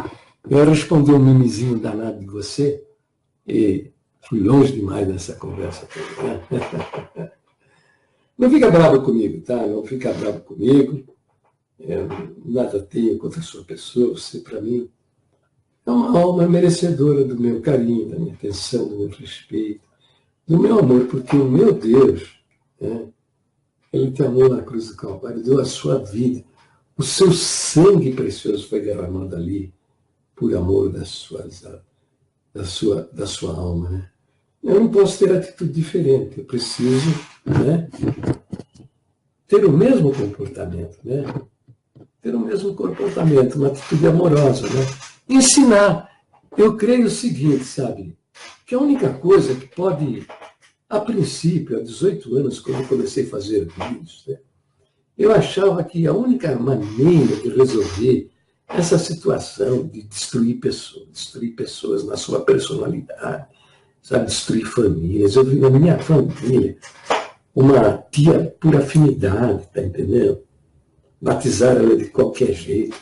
Eu respondi um mimizinho danado de você e fui longe demais nessa conversa toda, né? Não fica bravo comigo, tá? Não fica bravo comigo. Eu nada tenho contra a sua pessoa. Você, para mim, é uma alma merecedora do meu carinho, da minha atenção, do meu respeito, do meu amor, porque o meu Deus, né, Ele te amou na cruz do Calvário, deu a sua vida. O seu sangue precioso foi derramado ali por amor da sua alma, né? Eu não posso ter atitude diferente, eu preciso, né, ter o mesmo comportamento, né? Ter o mesmo comportamento, uma atitude amorosa, né? Ensinar. Eu creio o seguinte, sabe? Que a única coisa que pode, a princípio, há 18 anos, quando eu comecei a fazer vídeos, né, eu achava que a única maneira de resolver essa situação de destruir pessoas na sua personalidade, sabe, destruir famílias. Eu vi na minha família uma tia por afinidade, tá entendendo? Batizar ela de qualquer jeito,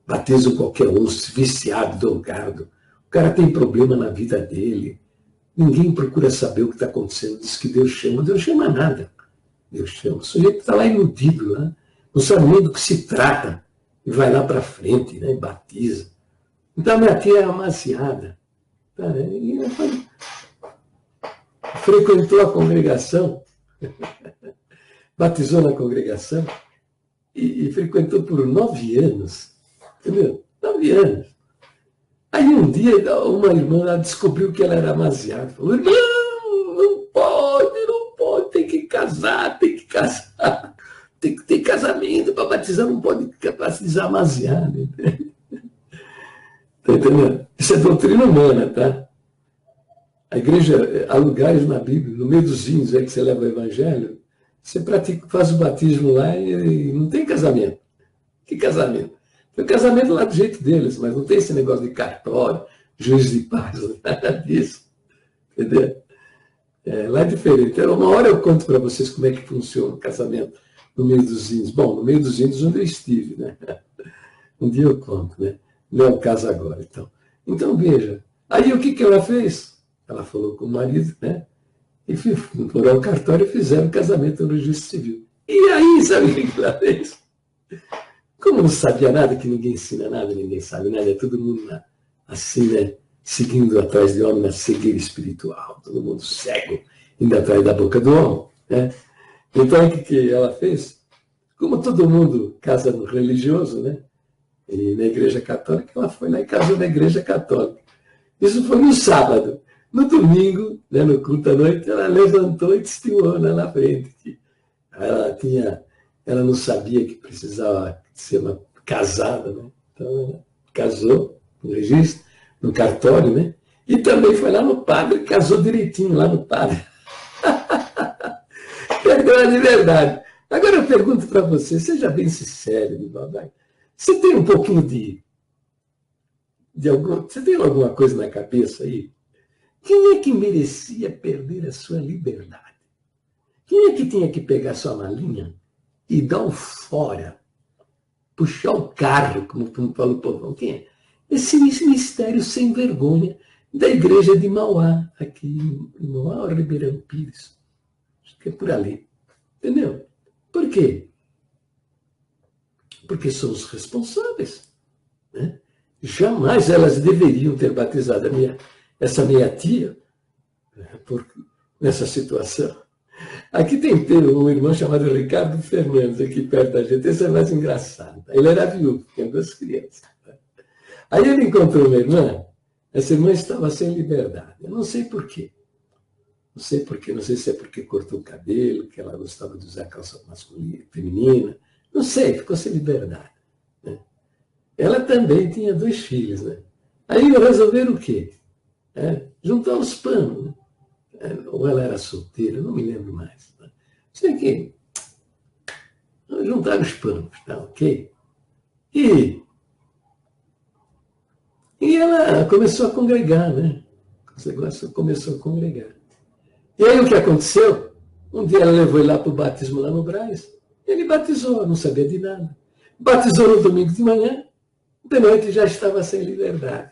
batizam qualquer um, viciado, drogado. O cara tem problema na vida dele, ninguém procura saber o que está acontecendo, diz que Deus chama nada. Deus chama. O sujeito está lá iludido, né? Não sabe nem do que se trata, e vai lá para frente, né? E batiza. Então, minha tia é amaciada. Tá? E frequentou a congregação, batizou na congregação, e frequentou por 9 anos, entendeu? 9 anos. Aí um dia, uma irmã descobriu que ela era amaziada. Falou, irmão, não pode, tem que casar. Tem que ter casamento para batizar, não pode batizar amaziada. Tá entendendo? Isso é doutrina humana, tá? A igreja, há lugares na Bíblia, no meio dos índios, é que você leva o evangelho, você faz o batismo lá e não tem casamento. Que casamento? Tem o casamento lá do jeito deles, mas não tem esse negócio de cartório, juiz de paz, nada disso. Entendeu? Lá é diferente. Então, uma hora eu conto para vocês como é que funciona o casamento no meio dos índios. Bom, no meio dos índios onde eu estive, né? Um dia eu conto, né? Não é o caso agora, então. Então, veja. Aí o que ela fez? Ela falou com o marido, né? E foram ao cartório e fizeram o casamento no registro civil. E aí, sabe o que ela fez? Como não sabia nada, que ninguém ensina nada, ninguém sabe nada, é todo mundo assim, né? Seguindo atrás de homem na cegueira espiritual, todo mundo cego, indo atrás da boca do homem, né? Então, o que ela fez? Como todo mundo casa no religioso, né? E na igreja católica, ela foi lá e casou na igreja católica. Isso foi no sábado. No domingo, né, no culto à noite, ela levantou e testemunhou lá na frente. Ela não sabia que precisava ser uma casada, né? Então, ela casou no registro, no cartório, né? E também foi lá no padre, casou direitinho lá no padre. Perdão, de verdade. Agora eu pergunto para você, seja bem sincero, Nivaldo. Você tem um pouquinho você tem alguma coisa na cabeça aí? Quem é que merecia perder a sua liberdade? Quem é que tinha que pegar sua malinha e dar um fora? Puxar o carro, como fala o povão. Quem é? Esse mistério sem vergonha da igreja de Mauá, aqui em Mauá, Ribeirão Pires. Acho que é por ali. Entendeu? Por quê? Porque são os responsáveis, né? Jamais elas deveriam ter batizado essa minha tia, né, nessa situação. Aqui tem um irmão chamado Ricardo Fernandes, aqui perto da gente. Esse é mais engraçado. Ele era viúvo, tinha 2 crianças. Aí ele encontrou uma irmã, essa irmã estava sem liberdade. Eu não sei por quê. Não sei por quê, não sei se é porque cortou o cabelo, que ela gostava de usar calça masculina, feminina. Não sei, ficou sem liberdade. Né? Ela também tinha 2 filhos, né? Aí resolveram o quê? Juntar os panos, né? Ou ela era solteira, não me lembro mais. Tá? Sei que juntaram os panos, tá ok? E ela começou a congregar, né? Esse negócio começou a congregar. E aí o que aconteceu? Um dia ela levou ele lá para o batismo lá no Brás. Ele batizou, não sabia de nada. Batizou no domingo de manhã, de noite já estava sem liberdade.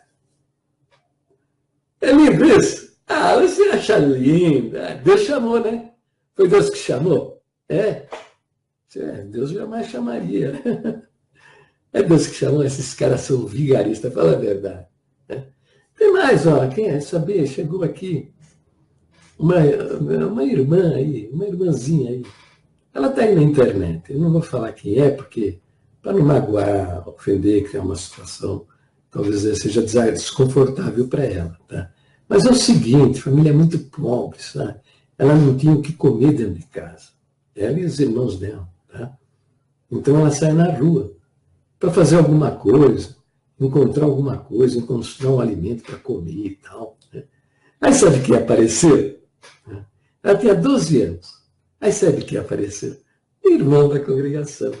É lindo isso? Ah, você acha lindo. Deus chamou, né? Foi Deus que chamou? Deus jamais chamaria. É Deus que chamou, esses caras são vigaristas, fala a verdade. Né? Tem mais, ó, quem é saber? Chegou aqui uma irmã aí, uma irmãzinha aí. Ela está aí na internet. Eu não vou falar quem é, porque para não magoar, ofender, criar uma situação, talvez seja desconfortável para ela. Tá? Mas é o seguinte, família é muito pobre, sabe? Ela não tinha o que comer dentro de casa. Ela e os irmãos dela. Tá? Então ela sai na rua para fazer alguma coisa, encontrar alguma coisa, encontrar um alimento para comer e tal. Né? Aí sabe quem apareceu? Ela tinha 12 anos. Aí sabe quem apareceu? O irmão da congregação,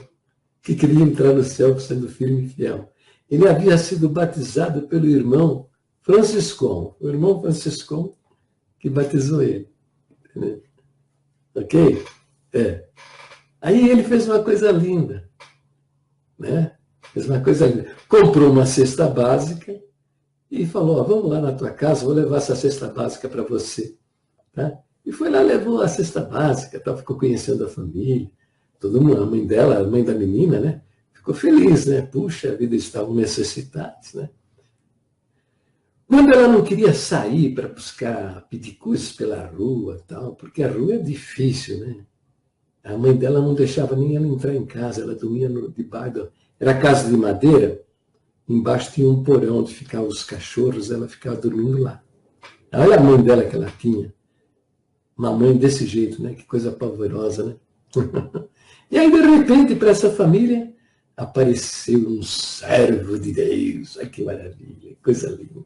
que queria entrar no céu sendo firme e fiel. Ele havia sido batizado pelo irmão Franciscão, o irmão Franciscão que batizou ele. Entendeu? Ok? Aí ele fez uma coisa linda, né? Fez uma coisa linda. Comprou uma cesta básica e falou, vamos lá na tua casa, vou levar essa cesta básica para você. Tá? E foi lá, levou a cesta básica, tá? Ficou conhecendo a família. Todo mundo, a mãe dela, a mãe da menina, né? Ficou feliz, né? Puxa, a vida estavam necessitados, né? Quando ela não queria sair para buscar, pedir coisas pela rua, tal, porque a rua é difícil, né? A mãe dela não deixava nem ela entrar em casa, ela dormia debaixo, era casa de madeira, embaixo tinha um porão onde ficavam os cachorros, ela ficava dormindo lá. Olha a mãe dela que ela tinha. Uma mãe desse jeito, né? Que coisa pavorosa, né? E aí, de repente, para essa família, apareceu um servo de Deus. Ai, que maravilha, coisa linda.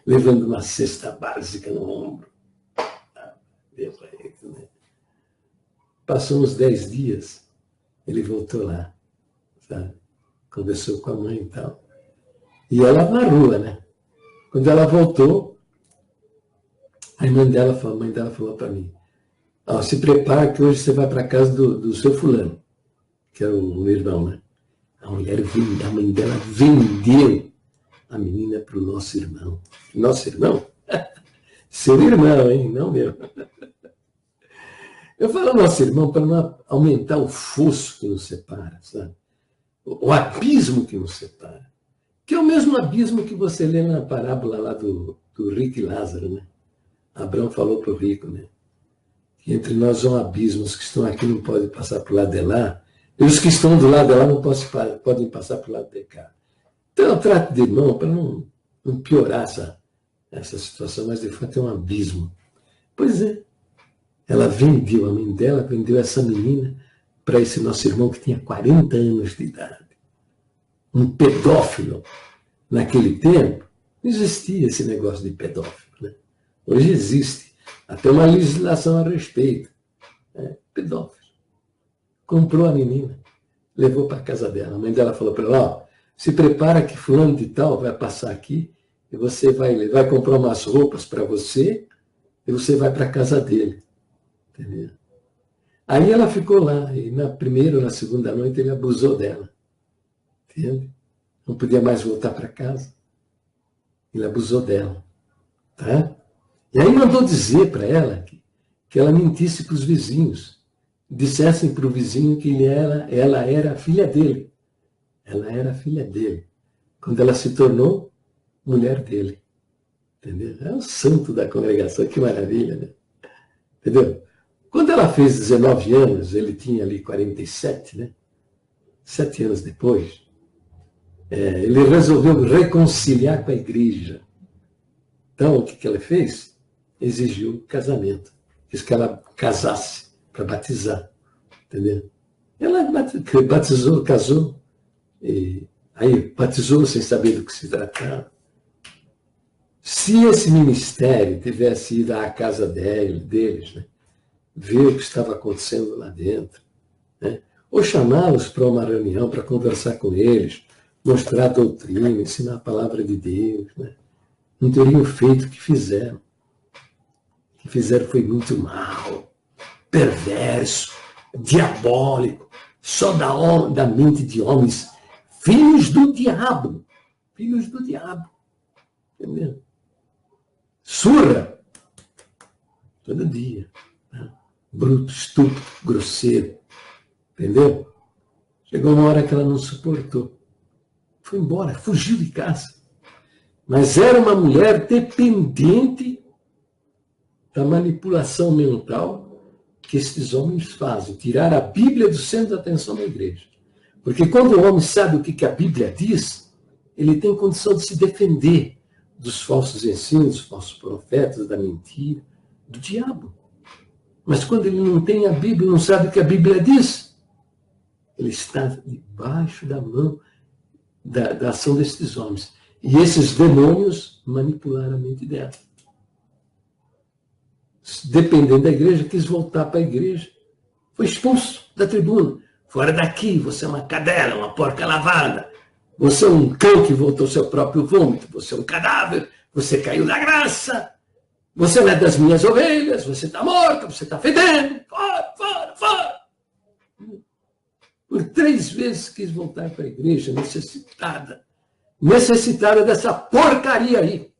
Levando uma cesta básica no ombro. Né? Passou uns 10 dias, ele voltou lá, sabe? Conversou com a mãe e tal. E ela na rua, né? Quando ela voltou, a mãe dela falou para mim, se prepara que hoje você vai para a casa do seu fulano, que é o irmão, né? A mãe dela vendeu a menina para o nosso irmão. Nosso irmão? Seu irmão, hein? Não meu. Eu falo nosso irmão para não aumentar o fosso que nos separa, sabe? O abismo que nos separa. Que é o mesmo abismo que você lê na parábola lá do rico e Lázaro, né? Abraão falou para o rico, né? Que entre nós há um abismo, os que estão aqui não podem passar para o lado de lá, e os que estão do lado de lá não podem passar para o lado de cá. Então eu trato de irmão para não piorar essa situação, mas de fato é um abismo. Pois é, ela vendeu, a mãe dela vendeu essa menina para esse nosso irmão que tinha 40 anos de idade. Um pedófilo. Naquele tempo, não existia esse negócio de pedófilo. Né? Hoje existe até uma legislação a respeito. Pedófilo. Comprou a menina, levou para a casa dela. A mãe dela falou para ela, se prepara que fulano de tal vai passar aqui e você vai comprar umas roupas para você e você vai para a casa dele. Entendeu? Aí ela ficou lá e na primeira ou na segunda noite ele abusou dela. Entende? Não podia mais voltar para casa. Ele abusou dela. Tá? E aí mandou dizer para ela que ela mentisse para os vizinhos. Dissessem para o vizinho que ela era a filha dele. Ela era a filha dele. Quando ela se tornou mulher dele. Entendeu? É o santo da congregação, que maravilha, né? Entendeu? Quando ela fez 19 anos, ele tinha ali 47, né? 7 anos depois, ele resolveu reconciliar com a igreja. Então, o que ela fez? Exigiu casamento. Quis que ela casasse para batizar. Entendeu? Ela batizou, casou, e aí batizou sem saber do que se tratava. Se esse ministério tivesse ido à casa deles, né, ver o que estava acontecendo lá dentro, né, ou chamá-los para uma reunião para conversar com eles, mostrar a doutrina, ensinar a palavra de Deus, né, não teriam feito o que fizeram. O que fizeram foi muito mal, perverso, diabólico, só da mente de homens, filhos do diabo. Filhos do diabo. Entendeu? Surra. Todo dia. Né? Bruto, estúpido, grosseiro. Entendeu? Chegou uma hora que ela não suportou. Foi embora, fugiu de casa. Mas era uma mulher dependente da manipulação mental que esses homens fazem, tirar a Bíblia do centro da atenção da igreja. Porque quando o homem sabe o que a Bíblia diz, ele tem condição de se defender dos falsos ensinos, dos falsos profetas, da mentira, do diabo. Mas quando ele não tem a Bíblia, não sabe o que a Bíblia diz, ele está debaixo da mão da ação desses homens. E esses demônios manipularam a mente dela. Dependendo da igreja, quis voltar para a igreja. Foi expulso da tribuna. Fora daqui, você é uma cadela, uma porca lavada. Você é um cão que voltou ao seu próprio vômito. Você é um cadáver. Você caiu da graça. Você não é das minhas ovelhas. Você está morto. Você está fedendo. Fora, fora, fora. Por 3 vezes quis voltar para a igreja, necessitada dessa porcaria aí.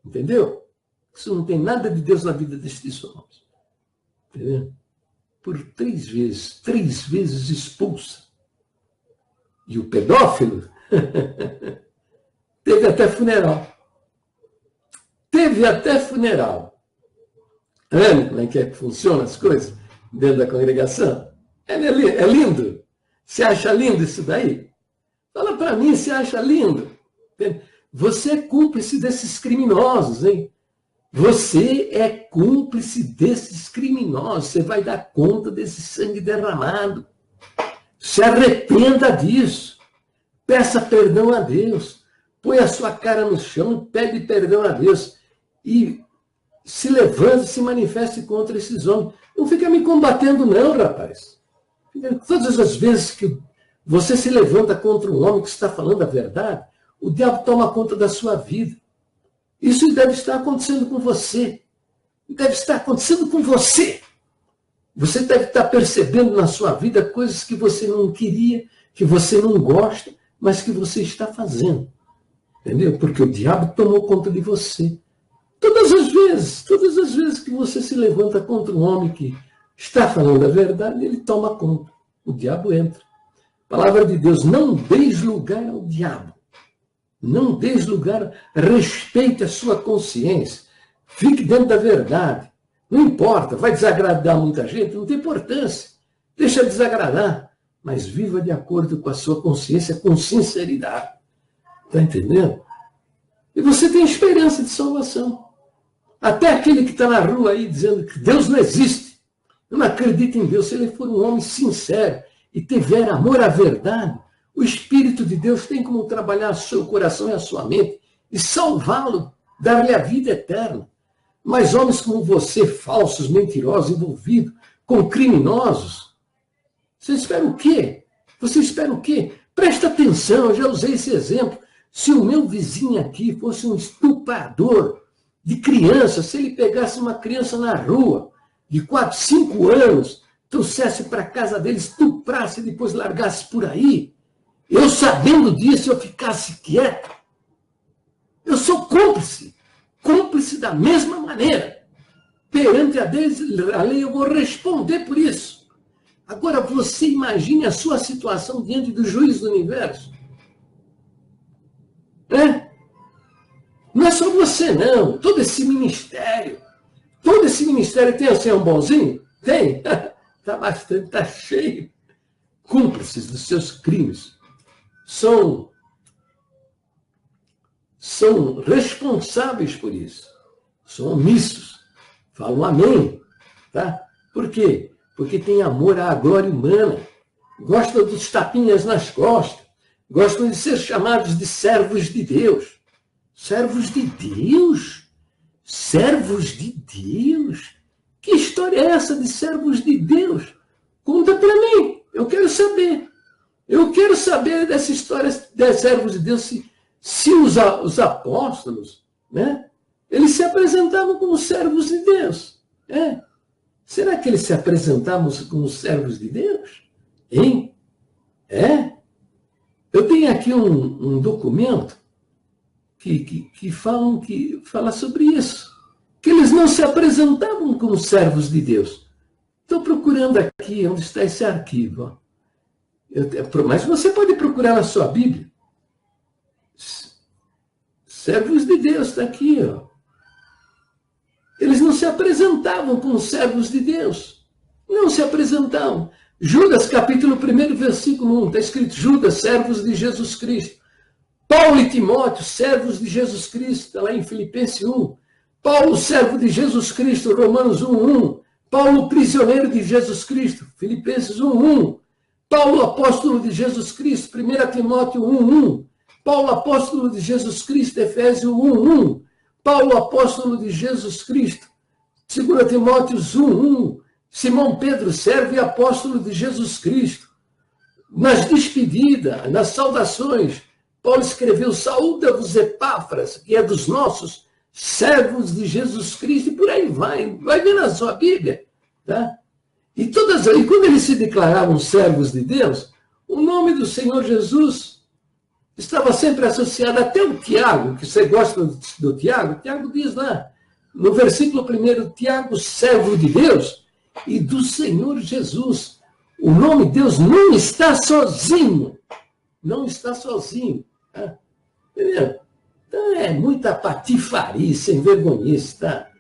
Entendeu? Isso não tem nada de Deus na vida destes homens. Entendeu? Por 3 vezes expulsa. E o pedófilo teve até funeral. Teve até funeral. Tá vendo como é que funcionam as coisas dentro da congregação? É lindo. Você acha lindo isso daí? Fala para mim se acha lindo. Você é cúmplice desses criminosos, hein? Você é cúmplice desses criminosos. Você vai dar conta desse sangue derramado. Se arrependa disso. Peça perdão a Deus. Põe a sua cara no chão e pede perdão a Deus. E se levante e se manifeste contra esses homens. Não fica me combatendo não, rapaz. Todas as vezes que você se levanta contra um homem que está falando a verdade, o diabo toma conta da sua vida. Isso deve estar acontecendo com você. Deve estar acontecendo com você. Você deve estar percebendo na sua vida coisas que você não queria, que você não gosta, mas que você está fazendo. Entendeu? Porque o diabo tomou conta de você. Todas as vezes que você se levanta contra um homem que está falando a verdade, ele toma conta. O diabo entra. A palavra de Deus, não deis lugar ao diabo. Não deis lugar, respeite a sua consciência. Fique dentro da verdade. Não importa, vai desagradar muita gente, não tem importância. Deixa desagradar, mas viva de acordo com a sua consciência, com sinceridade. Está entendendo? E você tem esperança de salvação. Até aquele que está na rua aí dizendo que Deus não existe, eu não acredito em Deus, se ele for um homem sincero e tiver amor à verdade, o Espírito de Deus tem como trabalhar o seu coração e a sua mente e salvá-lo, dar-lhe a vida eterna. Mas homens como você, falsos, mentirosos, envolvidos com criminosos, você espera o quê? Você espera o quê? Presta atenção, eu já usei esse exemplo. Se o meu vizinho aqui fosse um estuprador de criança, se ele pegasse uma criança na rua, de 4, 5 anos, trouxesse para a casa dele, estuprasse e depois largasse por aí, eu sabendo disso, eu ficasse quieto. Eu sou cúmplice da mesma maneira. Perante a lei, eu vou responder por isso. Agora, você imagine a sua situação diante do juiz do universo. Não é só você, não. Todo esse ministério tem assim um bonzinho? Tem. Está bastante, está cheio. Cúmplices dos seus crimes. São responsáveis por isso. São omissos. Falam amém. Tá? Por quê? Porque tem amor à glória humana. Gostam dos tapinhas nas costas. Gostam de ser chamados de servos de Deus. Servos de Deus? Servos de Deus? Que história é essa de servos de Deus? Conta para mim, eu quero saber. Eu quero saber dessa história de servos de Deus, se os apóstolos, né, eles se apresentavam como servos de Deus. Será que eles se apresentavam como servos de Deus? Hein? Eu tenho aqui um documento que fala sobre isso. Que eles não se apresentavam como servos de Deus. Estou procurando aqui onde está esse arquivo. Mas você pode procurar na sua Bíblia. Servos de Deus, está aqui. Eles não se apresentavam como servos de Deus. Não se apresentavam. Judas, capítulo 1, versículo 1, está escrito: Judas, servos de Jesus Cristo. Paulo e Timóteo, servos de Jesus Cristo, está lá em Filipenses 1. Paulo, servo de Jesus Cristo, Romanos 1:1. Paulo, prisioneiro de Jesus Cristo, Filipenses 1:1. Paulo, apóstolo de Jesus Cristo, 1 Timóteo 1:1. Paulo, apóstolo de Jesus Cristo, Efésios 1:1. Paulo, apóstolo de Jesus Cristo, 2 Timóteo 1:1. Simão Pedro, servo e apóstolo de Jesus Cristo. Nas despedidas, nas saudações, Paulo escreveu: saúda-vos Epáfras, que é dos nossos servos de Jesus Cristo, e por aí vai ver na sua Bíblia, tá? E quando eles se declaravam servos de Deus, o nome do Senhor Jesus estava sempre associado. Até o Tiago, que você gosta do Tiago, Tiago diz lá, no versículo 1, Tiago, servo de Deus e do Senhor Jesus. O nome de Deus não está sozinho. Não está sozinho. Tá? Entendeu? Então é muita patifaria, sem vergonhice, tá?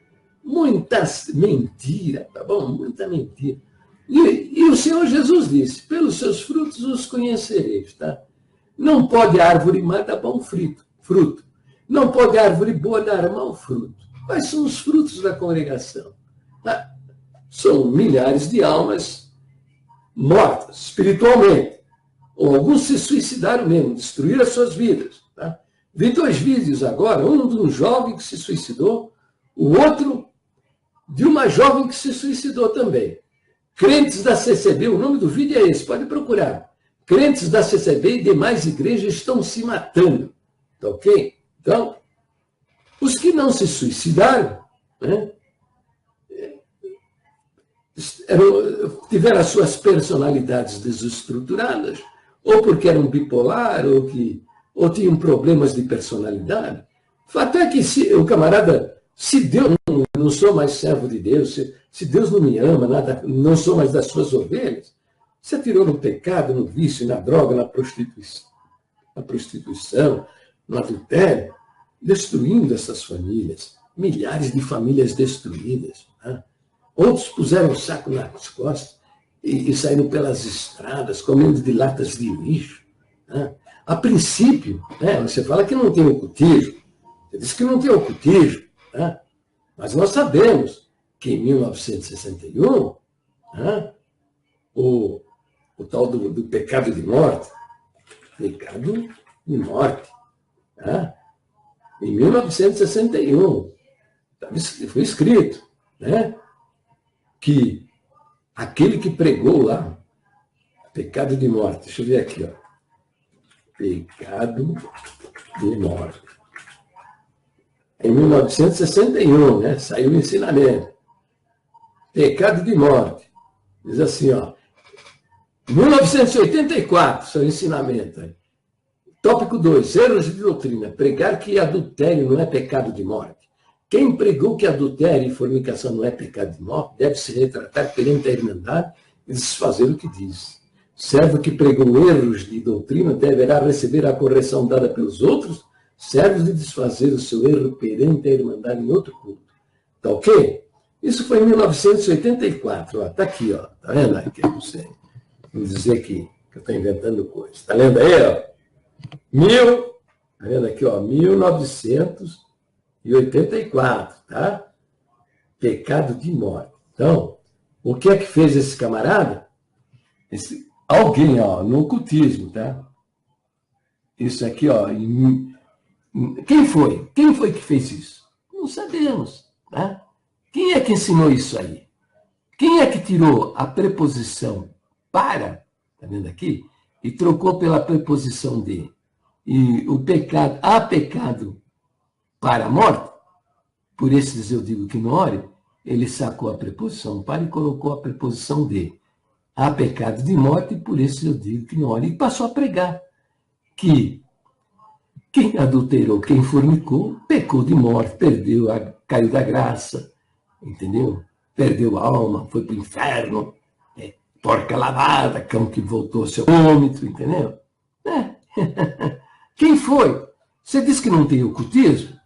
Muita mentira, tá bom? Muita mentira. E o Senhor Jesus disse: pelos seus frutos os conhecereis, tá? Não pode árvore má dar bom fruto. Não pode árvore boa dar mau fruto. Quais são os frutos da congregação? São milhares de almas mortas espiritualmente. Ou alguns se suicidaram mesmo, destruíram as suas vidas. Tá? Vi 2 vídeos agora, um de um jovem que se suicidou, o outro de uma jovem que se suicidou também. Crentes da CCB, o nome do vídeo é esse, pode procurar. Crentes da CCB e demais igrejas estão se matando. Tá ok? Então, os que não se suicidaram, né, tiveram as suas personalidades desestruturadas, ou porque eram bipolar, ou tinham problemas de personalidade. O fato é que o camarada, se Deus não sou mais servo de Deus, se Deus não me ama, não sou mais das suas ovelhas, se atirou no pecado, no vício, na droga, na prostituição, no adultério, destruindo essas famílias, milhares de famílias destruídas. Né? Outros puseram o saco nas costas e saíram pelas estradas, comendo de latas de lixo. Né? A princípio, né, você fala que não tem ocultismo, você diz que não tem ocultismo, né? Mas nós sabemos que em 1961, né, o tal do pecado de morte, né? Em 1961, foi escrito, né, que aquele que pregou lá, pecado de morte, deixa eu ver aqui, ó, pecado de morte. Em 1961, né, saiu o ensinamento. Pecado de morte. Diz assim, ó, 1984, seu ensinamento. Aí. Tópico 2, erros de doutrina. Pregar que adultério não é pecado de morte. Quem pregou que adultério e fornicação não é pecado de morte deve se retratar perante a Irmandade e desfazer o que diz. Servo que pregou erros de doutrina deverá receber a correção dada pelos outros, servos de desfazer o seu erro perante a Irmandade em outro culto. Tá ok? Isso foi em 1984. Ó, tá aqui, ó. Tá vendo aí? Que eu não sei. Vou dizer que eu estou inventando coisas. Tá lendo aí, ó? Tá vendo aqui, ó? 1984, tá? Pecado de morte. Então, o que é que fez esse camarada? Alguém, ó, no ocultismo, tá? Isso aqui, ó, Quem foi? Quem foi que fez isso? Não sabemos. Né? Quem é que ensinou isso aí? Quem é que tirou a preposição para, está vendo aqui? E trocou pela preposição de. E o pecado, há pecado para a morte? Por esses eu digo que não ore. Ele sacou a preposição para e colocou a preposição de. Há pecado de morte, por esses eu digo que não ore. E passou a pregar que quem adulterou, quem fornicou, pecou de morte, perdeu, caiu da graça, entendeu? Perdeu a alma, foi para o inferno, porca lavada, cão que voltou ao seu vômito, entendeu? Quem foi? Você disse que não tem ocultismo?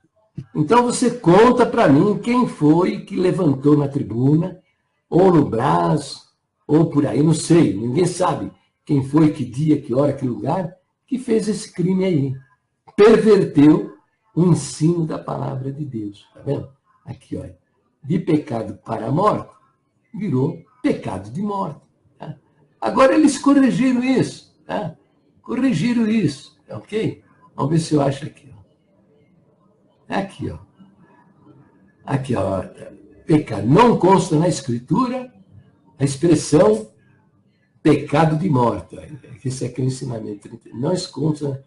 Então você conta para mim quem foi que levantou na tribuna, ou no braço, ou por aí, não sei, ninguém sabe quem foi, que dia, que hora, que lugar, que fez esse crime aí. Perverteu o ensino da palavra de Deus. Tá vendo? Aqui, olha. De pecado para a morte, virou pecado de morte. Tá? Agora eles corrigiram isso. Tá? Corrigiram isso. Ok? Vamos ver se eu acho aqui. Ó. Aqui, ó. Aqui, ó. Pecado. Não consta na Escritura a expressão pecado de morte. Esse aqui é o ensinamento. Não consta.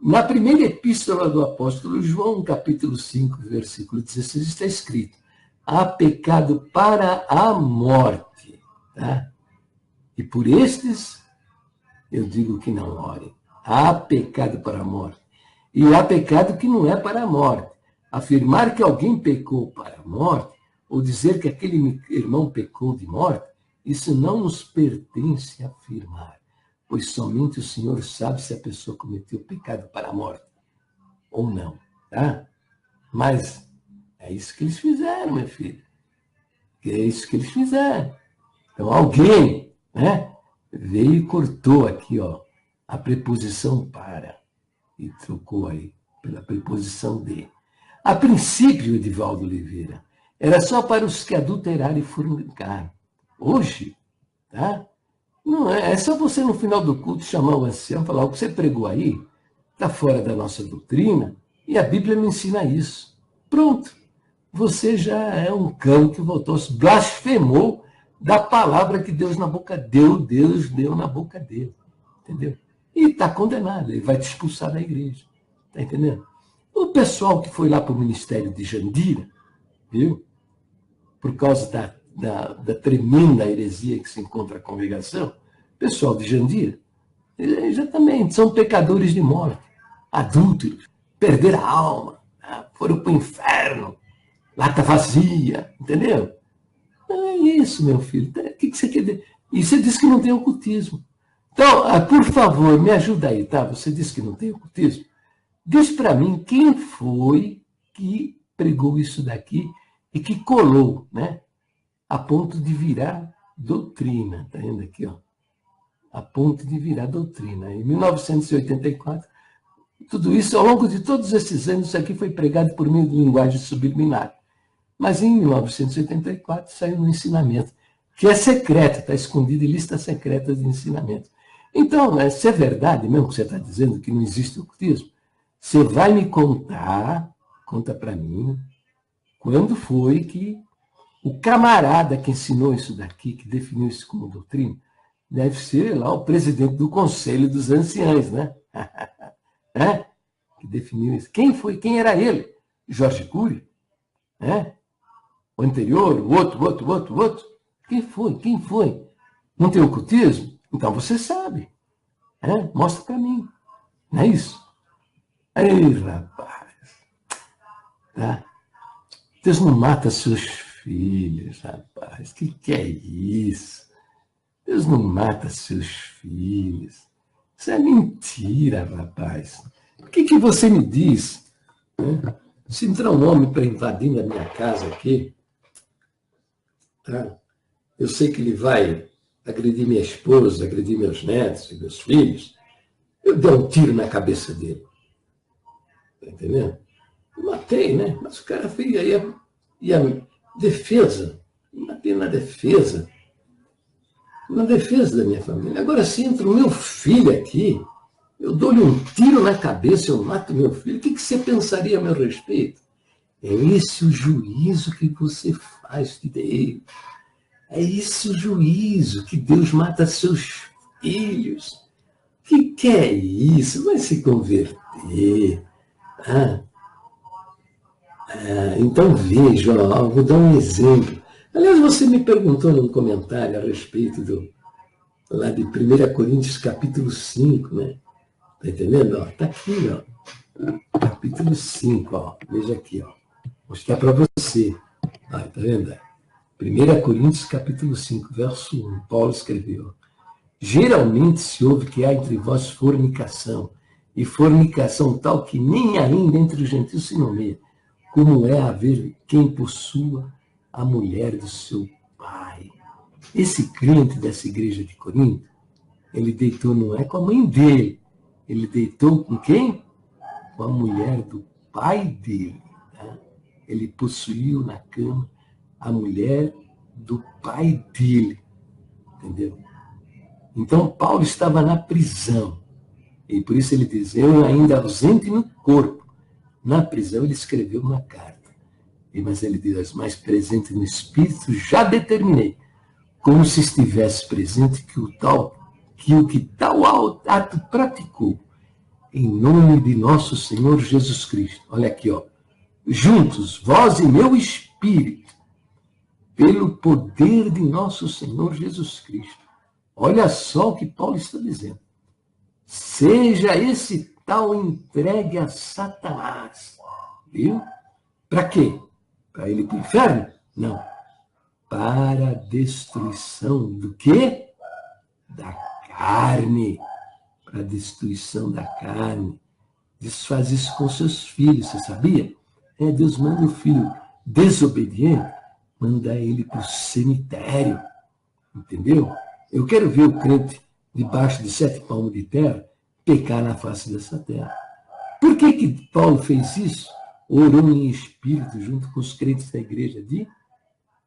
Na primeira epístola do apóstolo João, capítulo 5, versículo 16, está escrito: há pecado para a morte. Tá? E por estes, eu digo que não orem. Há pecado para a morte. E há pecado que não é para a morte. Afirmar que alguém pecou para a morte, ou dizer que aquele irmão pecou de morte, isso não nos pertence a afirmar. Pois somente o Senhor sabe se a pessoa cometeu pecado para a morte ou não, tá? Mas é isso que eles fizeram, meu filho. É isso que eles fizeram. Então alguém, né, veio e cortou aqui, ó, a preposição para e trocou aí pela preposição de. A princípio, Edivaldo Oliveira, era só para os que adulteraram e fornicaram. Hoje, tá? Não é só você no final do culto chamar o ancião e falar: o que você pregou aí está fora da nossa doutrina e a Bíblia me ensina isso. Pronto, você já é um cão que voltou, blasfemou da palavra que Deus deu na boca dele, entendeu? E está condenado, ele vai te expulsar da igreja, está entendendo? O pessoal que foi lá para o ministério de Jandira, viu? Por causa da tremenda heresia que se encontra a congregação, pessoal de Jandira, exatamente, são pecadores de morte, adúlteros, perderam a alma, foram para o inferno, lata vazia, entendeu? Não é isso, meu filho. O que você quer dizer? E você disse que não tem ocultismo. Então, por favor, me ajuda aí, tá? Você disse que não tem ocultismo. Diz para mim quem foi que pregou isso daqui e que colou, né? A ponto de virar doutrina. Está vendo aqui, ó? A ponto de virar doutrina. Em 1984, tudo isso, ao longo de todos esses anos, isso aqui foi pregado por meio de linguagem subliminar. Mas em 1984 saiu no ensinamento, que é secreto, está escondido em lista secreta de ensinamento. Então, se é verdade mesmo que você está dizendo que não existe ocultismo, você vai me contar, conta para mim, quando foi que o camarada que ensinou isso daqui, que definiu isso como doutrina, deve ser lá o presidente do Conselho dos Anciães, né? É? Que definiu isso. Quem foi? Quem era ele? Jorge Cury? É? O anterior? O outro? Quem foi? Quem foi? Não tem ocultismo? Então você sabe. É? Mostra para mim. Não é isso? Ei, rapaz. Tá? Deus não mata seus filhos, rapaz. Que é isso? Deus não mata seus filhos. Isso é mentira, rapaz. O que você me diz? Né? Se entrar um homem para invadir na minha casa aqui, tá? Eu sei que ele vai agredir minha esposa, agredir meus netos e meus filhos. Eu dei um tiro na cabeça dele. Tá entendendo? Eu matei, né? Mas o cara fez aí e a defesa. Eu matei na defesa da minha família. Agora, se entra o meu filho aqui, eu dou-lhe um tiro na cabeça, eu mato meu filho, o que você pensaria a meu respeito? É esse o juízo que você faz de Deus. É esse o juízo que Deus mata seus filhos. Que é isso? Vai se converter. Então veja, ó, vou dar um exemplo. Aliás, você me perguntou num comentário a respeito lá de 1 Coríntios capítulo 5, né? Tá entendendo? Está aqui, ó. Capítulo 5, ó. Veja aqui, ó. Vou mostrar para você. Tá vendo? 1 Coríntios capítulo 5, verso 1. Paulo escreveu: geralmente se ouve que há entre vós fornicação, e fornicação tal que nem ainda entre os gentios se nomeia, como é haver quem possua a mulher do seu pai. Esse crente dessa igreja de Corinto, ele deitou não é com a mãe dele, ele deitou com quem? Com a mulher do pai dele. Tá? Ele possuiu na cama a mulher do pai dele. Entendeu? Então, Paulo estava na prisão. E por isso ele diz, eu ainda ausente no corpo. Na prisão ele escreveu uma carta. Mas ele diz, mais presente no espírito, já determinei, como se estivesse presente que o que tal ato praticou, em nome de nosso Senhor Jesus Cristo. Olha aqui, ó. Juntos, vós e meu espírito, pelo poder de nosso Senhor Jesus Cristo. Olha só o que Paulo está dizendo. Seja esse tal entregue a Satanás. Viu? Para quê? Para ele ir para o inferno? Não. Para a destruição do quê? Da carne. Para a destruição da carne. Deus faz isso com seus filhos, você sabia? Deus manda o filho desobediente, manda ele para o cemitério. Entendeu? Eu quero ver o crente debaixo de 7 palmos de terra pecar na face dessa terra. Por que Paulo fez isso? Orou em espírito junto com os crentes da igreja de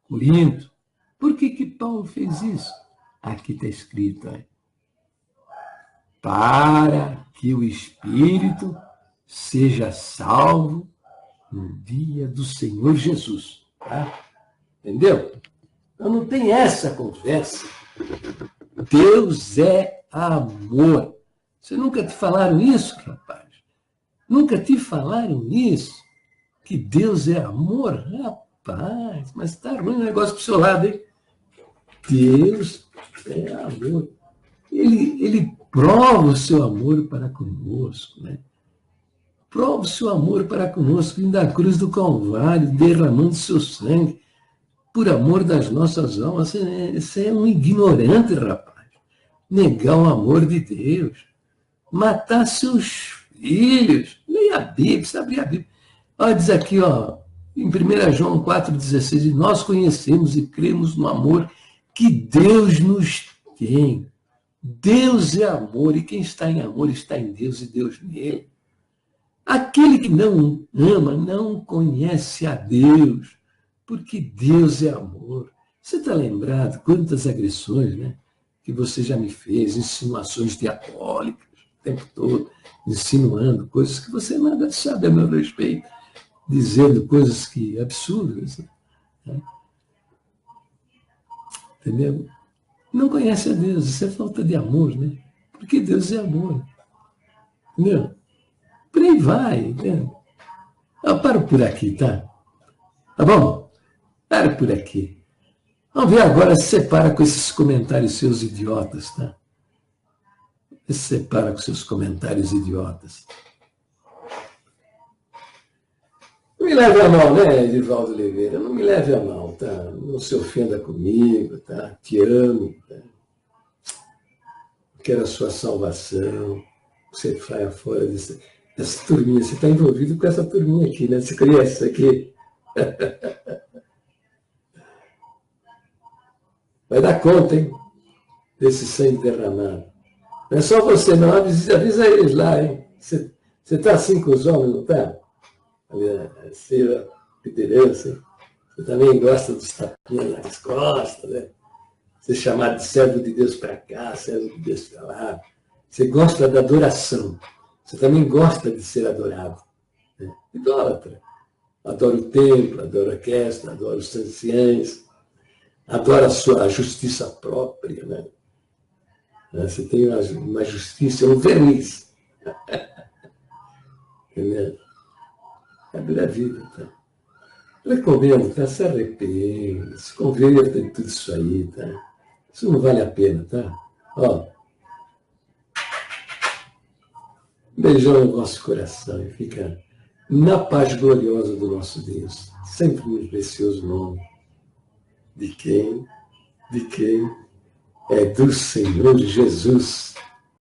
Corinto. Por que Paulo fez isso? Aqui está escrito, para que o espírito seja salvo no dia do Senhor Jesus. Tá? Entendeu? Então não tem essa conversa. Deus é amor. Você nunca te falaram isso, rapaz? Nunca te falaram isso? Que Deus é amor? Rapaz, mas está ruim o negócio para o seu lado, hein? Deus é amor. Ele prova o seu amor para conosco, né? Prova o seu amor para conosco, indo à cruz do Calvário, derramando seu sangue, por amor das nossas almas. Você é um ignorante, rapaz. Negar o amor de Deus. Matar seus filhos. Leia a Bíblia, precisa abrir a Bíblia. Olha, diz aqui, ó, em 1 João 4,16, nós conhecemos e cremos no amor que Deus nos tem. Deus é amor, e quem está em amor está em Deus e Deus nele. Aquele que não ama não conhece a Deus, porque Deus é amor. Você está lembrado quantas agressões, né, que você já me fez, insinuações diabólicas o tempo todo, insinuando coisas que você nada sabe a meu respeito, dizendo coisas que absurdas. Né? Entendeu? Não conhece a Deus, isso é falta de amor, né? Porque Deus é amor. Entendeu? Por aí vai, entendeu? Eu paro por aqui, tá? Tá bom? Paro por aqui. Vamos ver agora se separa com esses comentários seus idiotas, tá? Se separa com seus comentários idiotas. Não me leve a mal, né, Edivaldo Oliveira? Não me leve a mal, tá? Não se ofenda comigo, tá? Te amo, tá? Quero a sua salvação. Você saia fora dessa turminha. Você está envolvido com essa turminha aqui, né? Você conhece isso aqui? Vai dar conta, hein? Desse sangue derramado. Não é só você, não. Avisa eles lá, hein? Você está assim com os homens, não está? Ser liderança, hein? Você também gosta dos tapinhas nas costas, né? Ser chamado de servo de Deus para cá, servo de Deus para lá. Você gosta da adoração. Você também gosta de ser adorado. Né? Idólatra. Adora o templo, adora a orquestra, adora os anciães, adora a justiça própria. Né? Você tem uma justiça, um verniz. Entendeu? É a vida. Tá? Recomendo, tá? Se arrependa, se converta em tudo isso aí. Tá? Isso não vale a pena, tá? Ó, beijão no vosso coração e fica na paz gloriosa do nosso Deus. Sempre no precioso nome. De quem? De quem? É do Senhor Jesus.